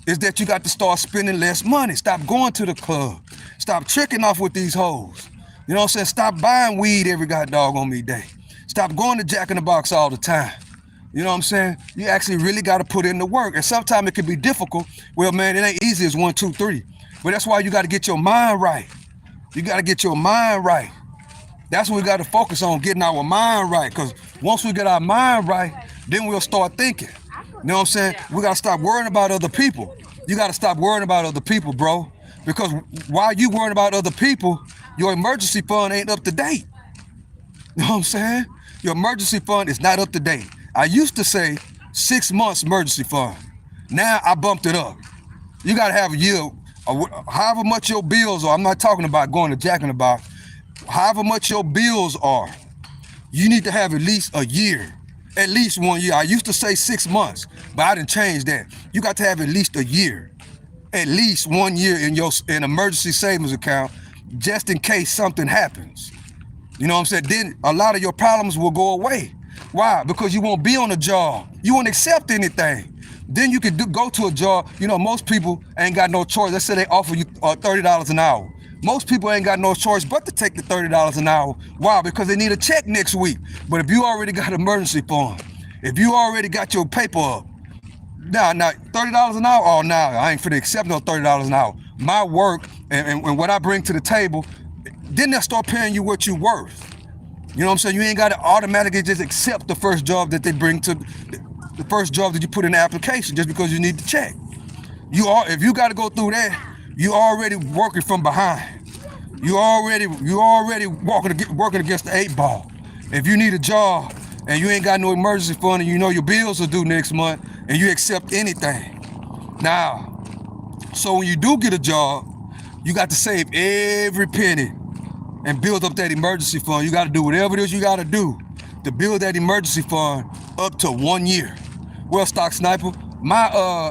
is that you got to start spending less money. Stop going to the club. Stop tricking off with these hoes. You know what I'm saying? Stop buying weed every doggone me day. Stop going to Jack in the Box all the time. You know what I'm saying? You actually really got to put in the work. And sometimes it can be difficult. Well, man, it ain't easy as 1, 2, 3. But that's why you got to get your mind right. You got to get your mind right. That's what we got to focus on, getting our mind right. Because once we get our mind right, then we'll start thinking. You know what I'm saying? We got to stop worrying about other people. You got to stop worrying about other people, bro. Because while you worrying about other people, your emergency fund ain't up to date. You know what I'm saying? Your emergency fund is not up to date. I used to say 6 months emergency fund. Now I bumped it up. You got to have a year, however much your bills are. I'm not talking about going to Jack in the Box. However much your bills are, you need to have at least a year, at least 1 year. I used to say 6 months, but I didn't change that. You got to have at least a year, at least 1 year in your emergency savings account, just in case something happens. You know what I'm saying? Then a lot of your problems will go away. Why? Because you won't be on a job. You won't accept anything. Then you can go to a job. You know, most people ain't got no choice. Let's say they offer you $30 an hour. Most people ain't got no choice but to take the $30 an hour. Why? Because they need a check next week. But if you already got emergency fund, if you already got your paper up, now $30 an hour, oh, now I ain't finna accept no $30 an hour. My work and what I bring to the table, then they'll start paying you what you worth. You know what I'm saying? You ain't got to automatically just accept the first job that they bring to the first job that you put in the application just because you need the check. If you got to go through that, you already working from behind. You already working against the 8 ball. If you need a job and you ain't got no emergency fund and you know your bills are due next month and you accept anything. Now, so when you do get a job, you got to save every penny and build up that emergency fund. You got to do whatever it is you got to do to build that emergency fund up to 1 year. Well, Stock Sniper, my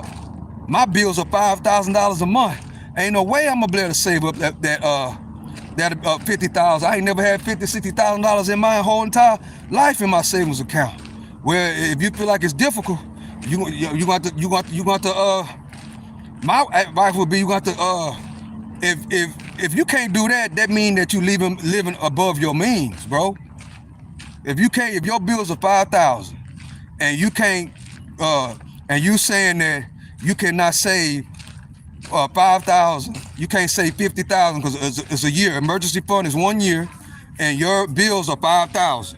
bills are $5,000 a month. Ain't no way I'm gonna be able to save up that $50,000. I ain't never had $50,000, $60,000 in my whole entire life in my savings account. Well, if you feel like it's difficult, you got to my advice would be you got to if you can't do that, that means that you living above your means, bro. If your bills are $5,000 and you can't and you saying that you cannot save $5,000, you can't save $50,000 because it's a year. Emergency fund is 1 year and your bills are $5,000.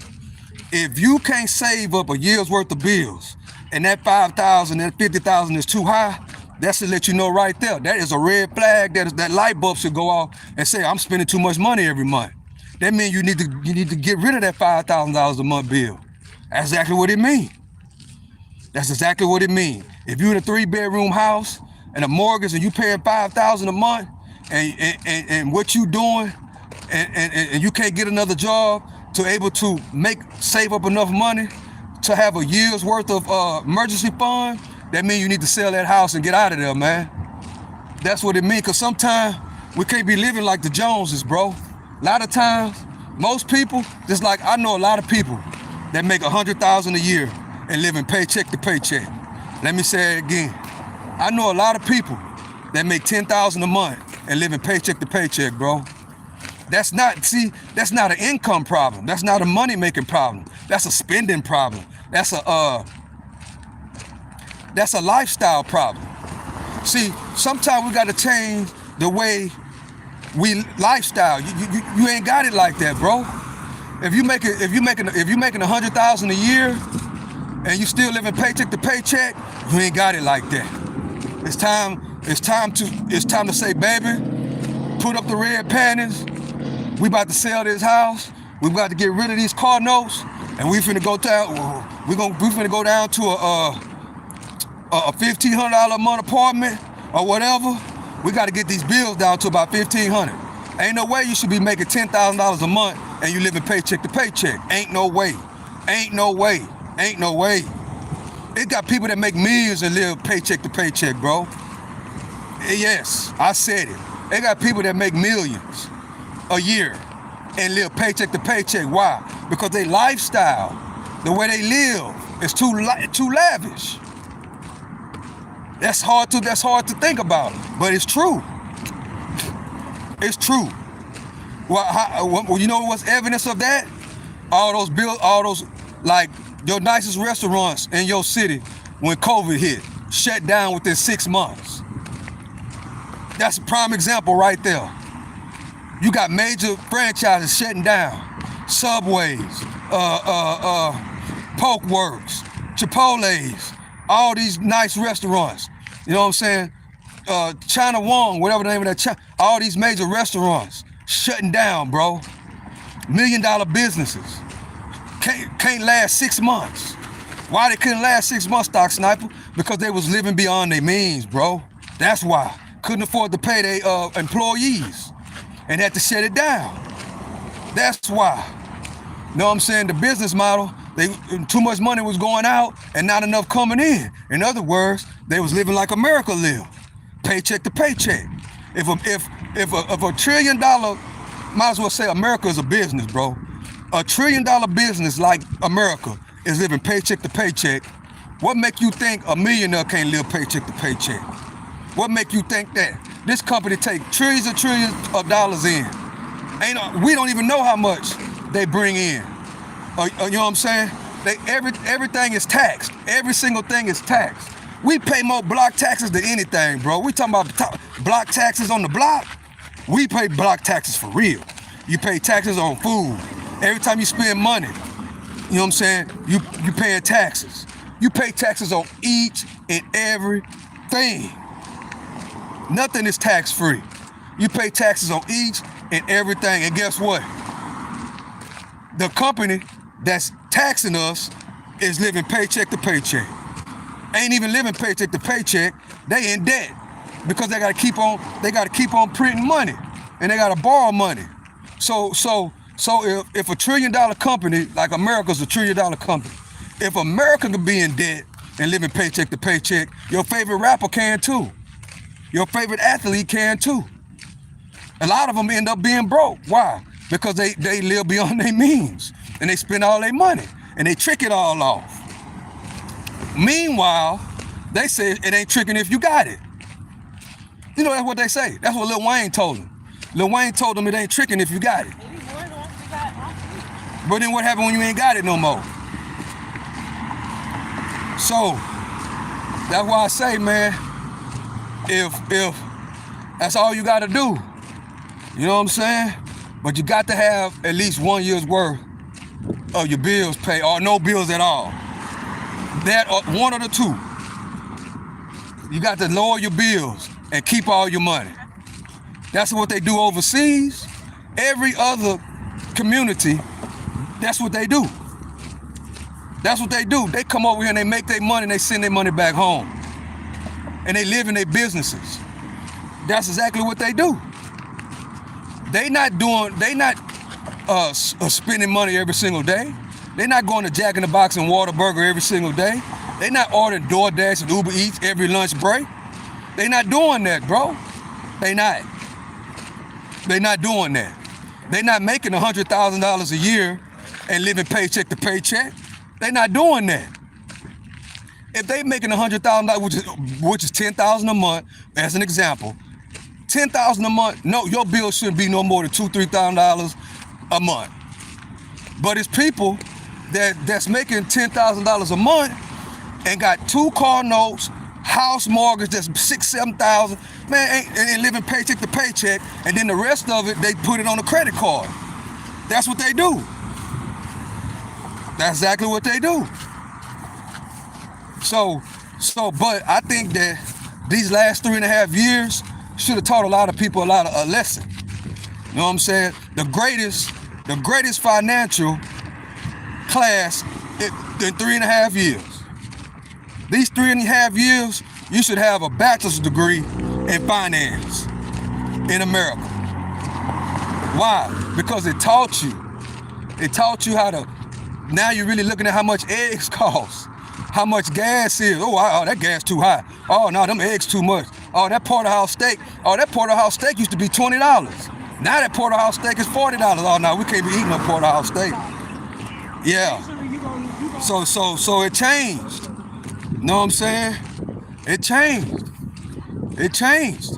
If you can't save up a year's worth of bills and that $5,000 and $50,000 is too high, that's to let you know right there. That is a red flag. That light bulb should go off and say, I'm spending too much money every month. That means you need to get rid of that $5,000 a month bill. That's exactly what it means. That's exactly what it means. If you're in a 3-bedroom house and a mortgage and you paying $5,000 a month and what you doing, and you can't get another job to able to save up enough money to have a year's worth of emergency fund, that means you need to sell that house and get out of there, man. That's what it means, because sometimes we can't be living like the Joneses, bro. A lot of times, most people, just like I know a lot of people that make $100,000 a year and living paycheck to paycheck. Let me say it again. I know a lot of people that make $10,000 a month and living paycheck to paycheck, bro. That's not an income problem. That's not a money-making problem. That's a spending problem. That's a lifestyle problem. See, sometimes we got to change the way we lifestyle. You ain't got it like that, bro. If you making $100,000 a year and you still living paycheck to paycheck, you ain't got it like that. It's time to say, baby, put up the red panties. We about to sell this house. We about to get rid of these car notes, and we finna go down. We finna go down to a $1,500 a month apartment or whatever. We got to get these bills down to about $1,500. Ain't no way you should be making $10,000 a month and you living paycheck to paycheck. Ain't no way. Ain't no way. Ain't no way. It got people that make millions and live paycheck to paycheck, bro. Yes, I said it. They got people that make millions a year and live paycheck to paycheck. Why? Because their lifestyle, the way they live, is too lavish. That's hard to think about, but it's true. It's true. Well, you know what's evidence of that? All those like your nicest restaurants in your city when COVID hit, shut down within 6 months. That's a prime example right there. You got major franchises shutting down. Subways, Pokeworks, Chipotle's, all these nice restaurants. You know what I'm saying? China Wong, whatever the name of that, all these major restaurants shutting down, bro. $1 million businesses. Can't last 6 months. Why they couldn't last 6 months, Stock Sniper? Because they was living beyond their means, bro. That's why. Couldn't afford to pay their employees and had to shut it down. That's why. You know what I'm saying? The business model, too much money was going out and not enough coming in. In other words, they was living like America lived, paycheck to paycheck. If a $1 trillion, might as well say America is a business, bro. $1 trillion business like America is living paycheck to paycheck. What make you think a millionaire can't live paycheck to paycheck? What make you think that? This company take trillions and trillions of dollars in. We don't even know how much they bring in. You know what I'm saying? Everything is taxed. Every single thing is taxed. We pay more block taxes than anything, bro. We talking about block taxes on the block. We pay block taxes for real. You pay taxes on food. Every time you spend money, you know what I'm saying? You paying taxes. You pay taxes on each and everything. Nothing is tax-free. You pay taxes on each and everything. And guess what? The company that's taxing us is living paycheck to paycheck. Ain't even living paycheck to paycheck. They in debt because they gotta keep on printing money and they gotta borrow money. So if a $1 trillion company, like America's a $1 trillion company, if America could be in debt and living paycheck to paycheck, your favorite rapper can too. Your favorite athlete can too. A lot of them end up being broke. Why? Because they live beyond their means and they spend all their money and they trick it all off. Meanwhile, they say it ain't tricking if you got it. You know, that's what they say. That's what Lil Wayne told them. Lil Wayne told them it ain't tricking if you got it. But then what happened when you ain't got it no more? So, that's why I say, man, if that's all you gotta do, you know what I'm saying? But you got to have at least 1 year's worth of your bills paid, or no bills at all. That or one of the two. You got to lower your bills and keep all your money. That's what they do overseas. Every other community, that's what they do. That's what they do. They come over here and they make their money and they send their money back home. And they live in their businesses. That's exactly what they do. They not spending money every single day. They not going to Jack in the Box and Whataburger every single day. They not ordering DoorDash and Uber Eats every lunch break. They not doing that, bro. They not doing that. They not making $100,000 a year and living paycheck to paycheck. They not doing that. If they making $100,000, which is $10,000 a month, as an example, $10,000 a month, no, your bill shouldn't be no more than $2,000-3,000 a month. But it's people that's making $10,000 a month and got 2 car notes, house mortgage that's $6,000-7,000, man, and living paycheck to paycheck, and then the rest of it they put it on a credit card. That's what they do. That's exactly what they do. So, but I think that these last 3.5 years should have taught a lot of people a lesson. You know what I'm saying? The greatest financial class in 3.5 years. These 3.5 years, you should have a bachelor's degree in finance in America. Why? Because it taught you how to, now you're really looking at how much eggs cost, how much gas is. Oh, that gas too high. Oh, no, them eggs too much. Oh, that porterhouse steak. Oh, that porterhouse steak used to be $20. Now that porterhouse steak is $40. Oh, no, we can't be eating no porterhouse steak. Yeah. So it changed. You know what I'm saying? It changed. It changed.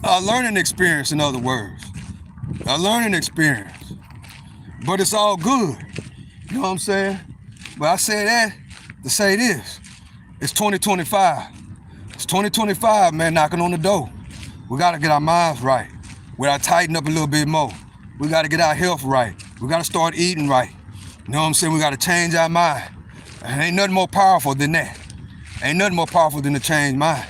A learning experience, in other words. A learning experience. But it's all good. You know what I'm saying? But I say that to say this. It's 2025. It's 2025, man, knocking on the door. We got to get our minds right. We got to tighten up a little bit more. We got to get our health right. We got to start eating right. You know what I'm saying? We got to change our mind. And ain't nothing more powerful than that. Ain't nothing more powerful than to change mind.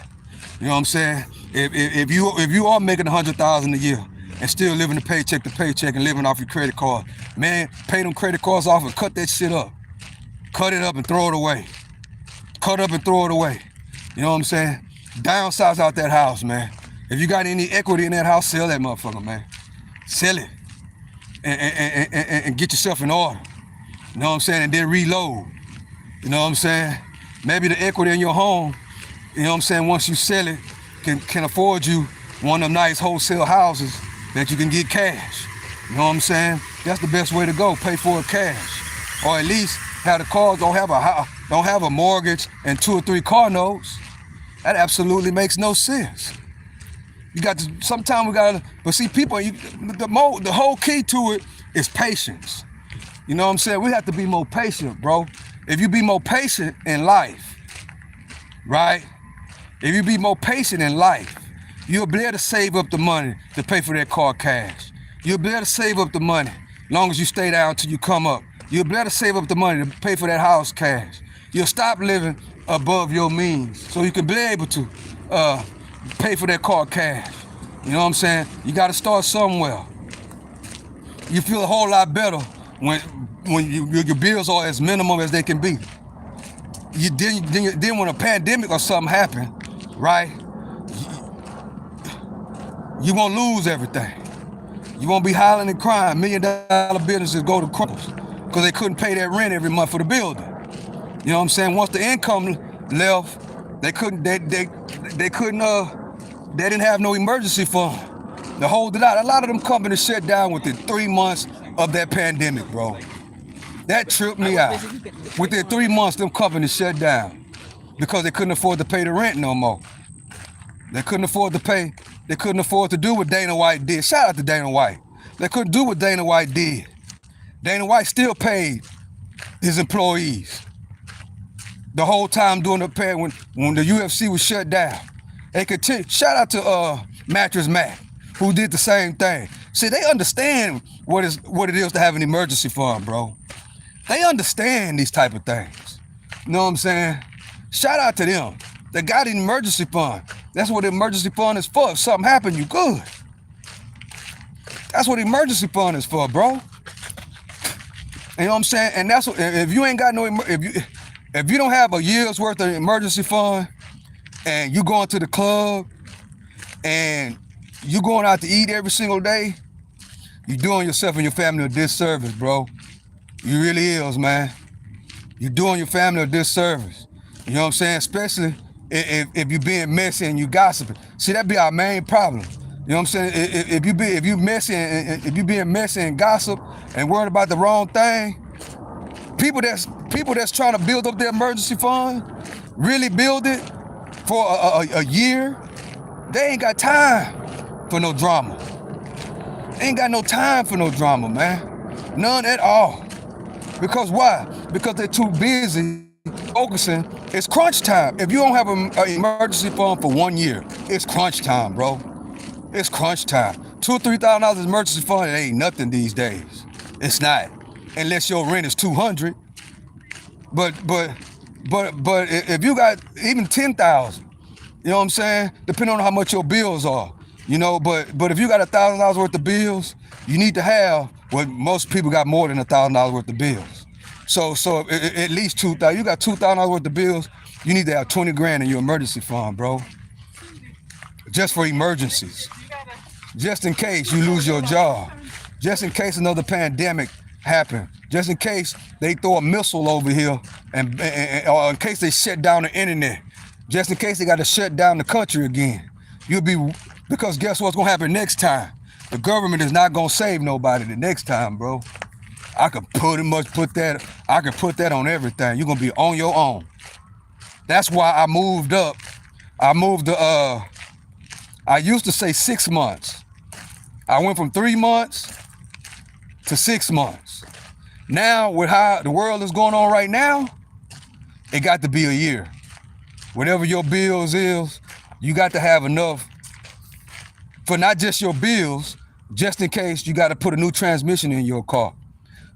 You know what I'm saying? If you are making $100,000 a year and still living the paycheck to paycheck and living off your credit card, man, pay them credit cards off and cut that shit up. Cut it up and throw it away. Cut up and throw it away. You know what I'm saying? Downsize out that house, man. If you got any equity in that house, sell that motherfucker, man. Sell it. And get yourself in order. You know what I'm saying? And then reload. You know what I'm saying? Maybe the equity in your home, you know what I'm saying, once you sell it, can afford you one of them nice wholesale houses that you can get cash. You know what I'm saying? That's the best way to go. Pay for it cash. Or at least have the cars, don't have a mortgage and 2 or 3 car notes. That absolutely makes no sense. Sometimes we got to, but see, people, the whole key to it is patience. You know what I'm saying? We have to be more patient, bro. If you be more patient in life, right? If you be more patient in life, you'll be able to save up the money to pay for that car cash. You'll be able to save up the money long as you stay down until you come up. You'll be able to save up the money to pay for that house cash. You'll stop living above your means so you can be able to pay for that car cash. You know what I'm saying? You got to start somewhere. You feel a whole lot better when your bills are as minimum as they can be. Then when a pandemic or something happen, right? You won't lose everything. You won't be hollering and crying. $1 million businesses go to crumbles because they couldn't pay their rent every month for the building. You know what I'm saying? Once the income left, they didn't have no emergency fund to hold it out. A lot of them companies shut down within 3 months of that pandemic, bro. That tripped me out. Within 3 months, them companies shut down because they couldn't afford to pay the rent no more. They couldn't afford to pay. They couldn't afford to do what Dana White did. Shout out to Dana White. They couldn't do what Dana White did. Dana White still paid his employees the whole time during the when the UFC was shut down. They continued. Shout out to Mattress Mac, who did the same thing. See, they understand what it is to have an emergency fund, bro. They understand these type of things. You know what I'm saying? Shout out to them. They got an emergency fund. That's what the emergency fund is for. If something happened, you good. That's what the emergency fund is for, bro. You know what I'm saying? And that's what, if you ain't got no, if you don't have a year's worth of emergency fund and you going to the club and you going out to eat every single day, You're doing yourself and your family a disservice, bro. You really is, man. You're doing your family a disservice. You know what I'm saying? Especially if you're being messy and you gossiping. See, that be our main problem. You know what I'm saying? If you messy and if you being messy and gossip and worried about the wrong thing, people that's trying to build up their emergency fund, really build it for a year, they ain't got time for no drama. They ain't got no time for no drama, man. None at all. Because why? Because they're too busy focusing. It's crunch time. If you don't have an emergency fund for 1 year, it's crunch time, bro. It's crunch time. $2,000 or $3,000 emergency fund, it ain't nothing these days. It's not, unless your rent is $200. But if you got even $10,000, you know what I'm saying? Depending on how much your bills are, you know. But if you got $1,000 worth of bills, you need to have. Well, most people got more than $1,000 worth of bills. So at least $2,000. You got $2,000 worth of bills. You need to have 20 grand in your emergency fund, bro. Just for emergencies. Just in case you lose your job. Just in case another pandemic happen. Just in case they throw a missile over here, or in case they shut down the internet. Just in case they got to shut down the country again. Because guess what's gonna happen next time? The government is not gonna save nobody the next time, bro. I can pretty much put that on everything. You're gonna be on your own. That's why I moved up. I used to say 6 months. I went from 3 months to 6 months. Now, with how the world is going on right now, it got to be a year. Whatever your bills is, you got to have enough for not just your bills, just in case you got to put a new transmission in your car,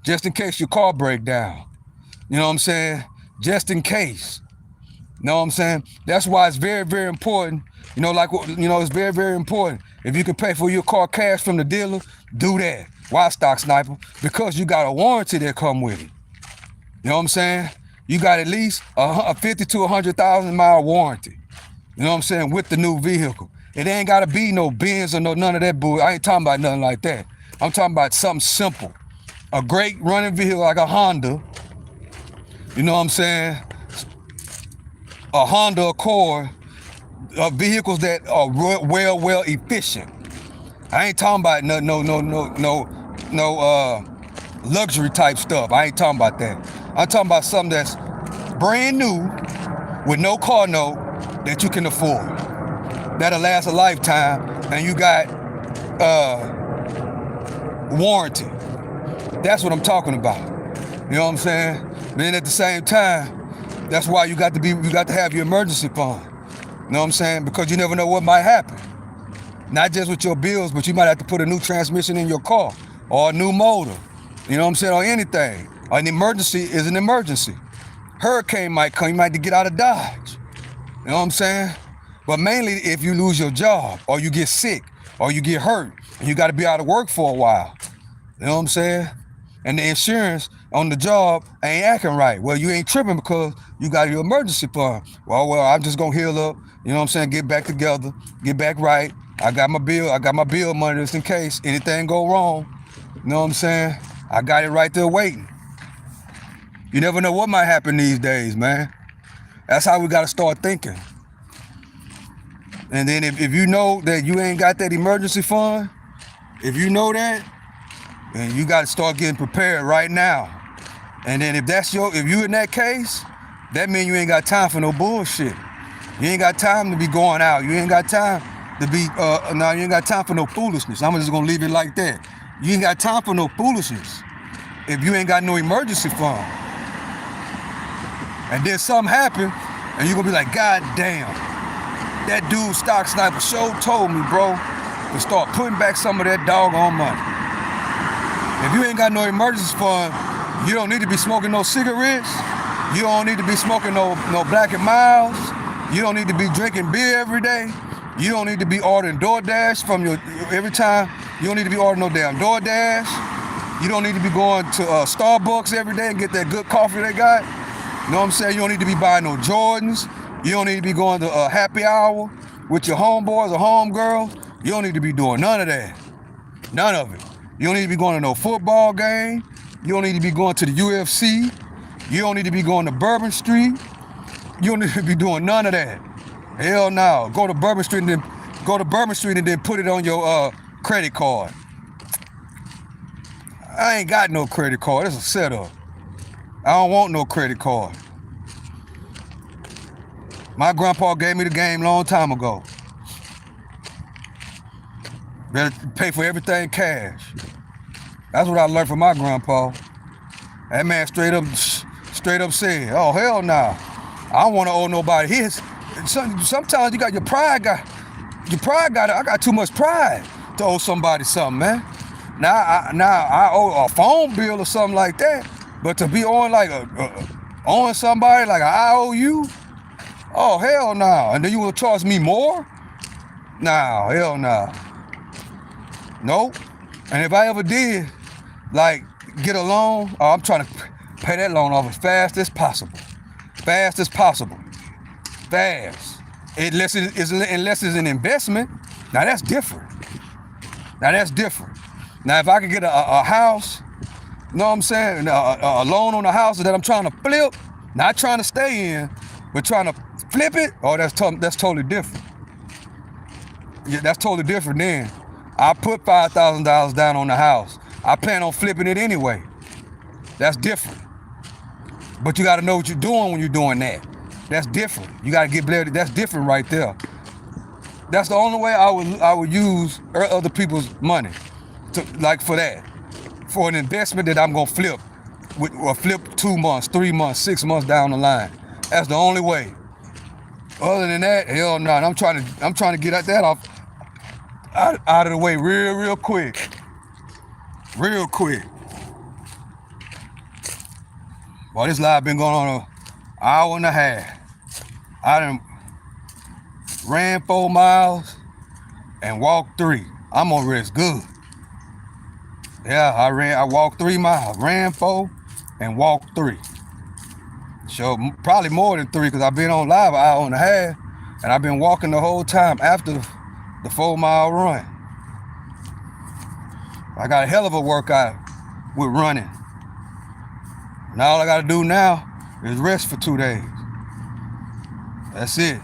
just in case your car break down. You know what I'm saying? Just in case. You know what I'm saying? That's why it's very, very important. You know, it's very, very important. If you can pay for your car cash from the dealer, do that. Why, Stock Sniper? Because you got a warranty that come with it. You know what I'm saying? You got at least a 50 to 100,000 mile warranty. You know what I'm saying? With the new vehicle. It ain't got to be no Benz or none of that bull. I ain't talking about nothing like that. I'm talking about something simple. A great running vehicle like a Honda. You know what I'm saying? A Honda Accord. Vehicles that are well efficient. I ain't talking about no luxury type stuff. I ain't talking about that. I'm talking about something that's brand new with no car note that you can afford. That'll last a lifetime, and you got warranty. That's what I'm talking about. You know what I'm saying? Then at the same time, that's why you got to have your emergency fund. You know what I'm saying? Because you never know what might happen. Not just with your bills, but you might have to put a new transmission in your car or a new motor. You know what I'm saying? Or anything. An emergency is an emergency. Hurricane might come, you might have to get out of Dodge. You know what I'm saying? But mainly if you lose your job or you get sick or you get hurt and you got to be out of work for a while. You know what I'm saying? And the insurance on the job ain't acting right. Well, you ain't tripping because you got your emergency fund. Well, I'm just gonna heal up. You know what I'm saying? Get back together, get back right. I got my bill money just in case anything go wrong. You know what I'm saying? I got it right there waiting. You never know what might happen these days, man. That's how we gotta start thinking. And then if you know that you ain't got that emergency fund, if you know that, then you got to start getting prepared right now. And then if you in that case, that means you ain't got time for no bullshit. You ain't got time to be going out. You ain't got time to be, you ain't got time for no foolishness. I'm just gonna leave it like that. You ain't got time for no foolishness if you ain't got no emergency fund. And then something happen, and you're gonna be like, God damn, that dude Stock Sniper show told me, bro, to start putting back some of that doggone money. If you ain't got no emergency fund, you don't need to be smoking no cigarettes. You don't need to be smoking no Black and Milds. You don't need to be drinking beer every day. You don't need to be ordering DoorDash every time. You don't need to be ordering no damn DoorDash. You don't need to be going to Starbucks every day and get that good coffee they got. You know what I'm saying? You don't need to be buying no Jordans. You don't need to be going to a happy hour with your homeboys or homegirls. You don't need to be doing none of that. None of it. You don't need to be going to no football game. You don't need to be going to the UFC. You don't need to be going to Bourbon Street. You don't need to be doing none of that. Hell no. Go to Bourbon Street and then put it on your credit card. I ain't got no credit card. It's a setup. I don't want no credit card. My grandpa gave me the game a long time ago. Better pay for everything cash. That's what I learned from my grandpa. That man straight up said, oh, hell nah. I don't want to owe nobody his. Sometimes you got your pride. I got too much pride to owe somebody something, man. Now I owe a phone bill or something like that. But to be on like owing somebody like an IOU, oh hell no. Nah. And then you will charge me more? Nah, hell nah. Nope. And if I ever did, like get a loan, I'm trying to pay that loan off as fast as possible. Fast as possible. Fast. Unless it's an investment. Now that's different. Now if I could get a house, you know what I'm saying? A loan on a house that I'm trying to flip, not trying to stay in, but trying to flip it, oh, that's totally different. Yeah, that's totally different then. I put $5,000 down on the house. I plan on flipping it anyway. That's different. But you got to know what you're doing when you're doing that. That's different. You got to get bled. That's different right there. That's the only way I would use other people's money, for that. For an investment that I'm gonna flip, or flip 2 months, 3 months, 6 months down the line. That's the only way. Other than that, hell no. I'm trying to get that off out of the way real quick. Real quick. Well, this live been going on an hour and a half. I done ran 4 miles and walked 3. I'm on rest good. Yeah, I walked 3 miles, ran 4 and walked 3. So probably more than 3 because I've been on live an hour and a half and I've been walking the whole time after the 4-mile run. I got a hell of a workout with running. Now all I gotta do now is rest for 2 days. That's it.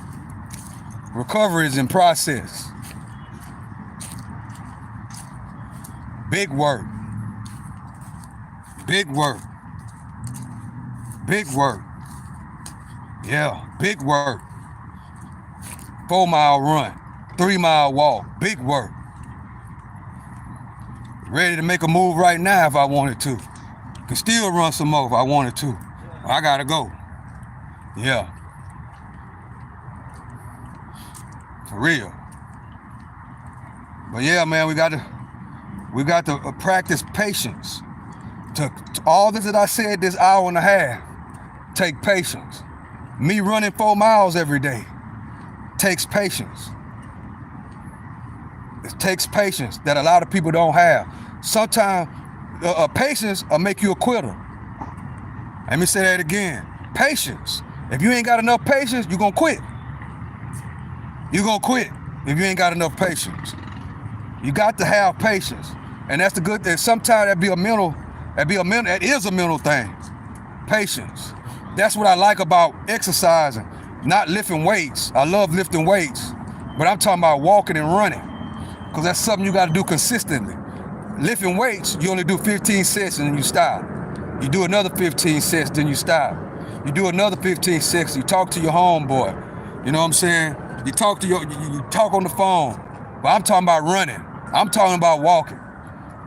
Recovery is in process. Big work. Big work. Big work. Yeah, big work. 4-mile run, 3-mile walk, big work. Ready to make a move right now if I wanted to. Could still run some more if I wanted to. I gotta go. Yeah. For real. But yeah, man, we got to practice patience. To all this that I said this hour and a half, take patience. Me running 4 miles every day takes patience. It takes patience that a lot of people don't have. Sometimes patience will make you a quitter. Let me say that again. Patience. If you ain't got enough patience, you're gonna quit. You're gonna quit if you ain't got enough patience. You got to have patience. And that's the good thing. Sometimes that is a mental thing. Patience. That's what I like about exercising, not lifting weights. I love lifting weights, but I'm talking about walking and running, because that's something you got to do consistently. Lifting weights, you only do 15 sets and then you stop. You do another 15 sets, then you stop. You do another 15 sets, you talk to your homeboy. You know what I'm saying? You talk on the phone. But I'm talking about running. I'm talking about walking.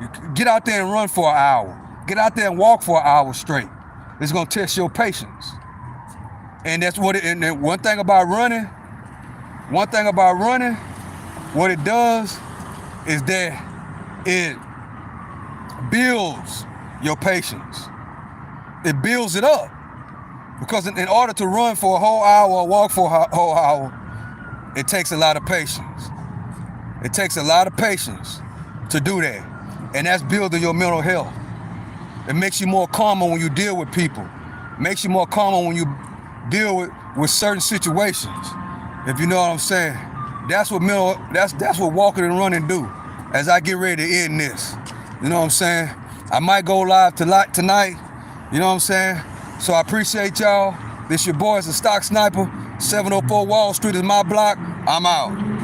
You get out there and run for an hour. Get out there and walk for an hour straight. It's gonna test your patience. And that's what and one thing about running, what it does is that it builds your patience. It builds it up. Because in order to run for a whole hour or walk for a whole hour, it takes a lot of patience. It takes a lot of patience to do that. And that's building your mental health. It makes you more calmer when you deal with people. It makes you more calmer when you deal with certain situations. If you know what I'm saying. That's what walking and running do. As I get ready to end this, You know what I'm saying? I might go live tonight. You know what I'm saying? So I appreciate y'all. This your boy, it's the Stock Sniper. 704 Wall Street is my block. I'm out.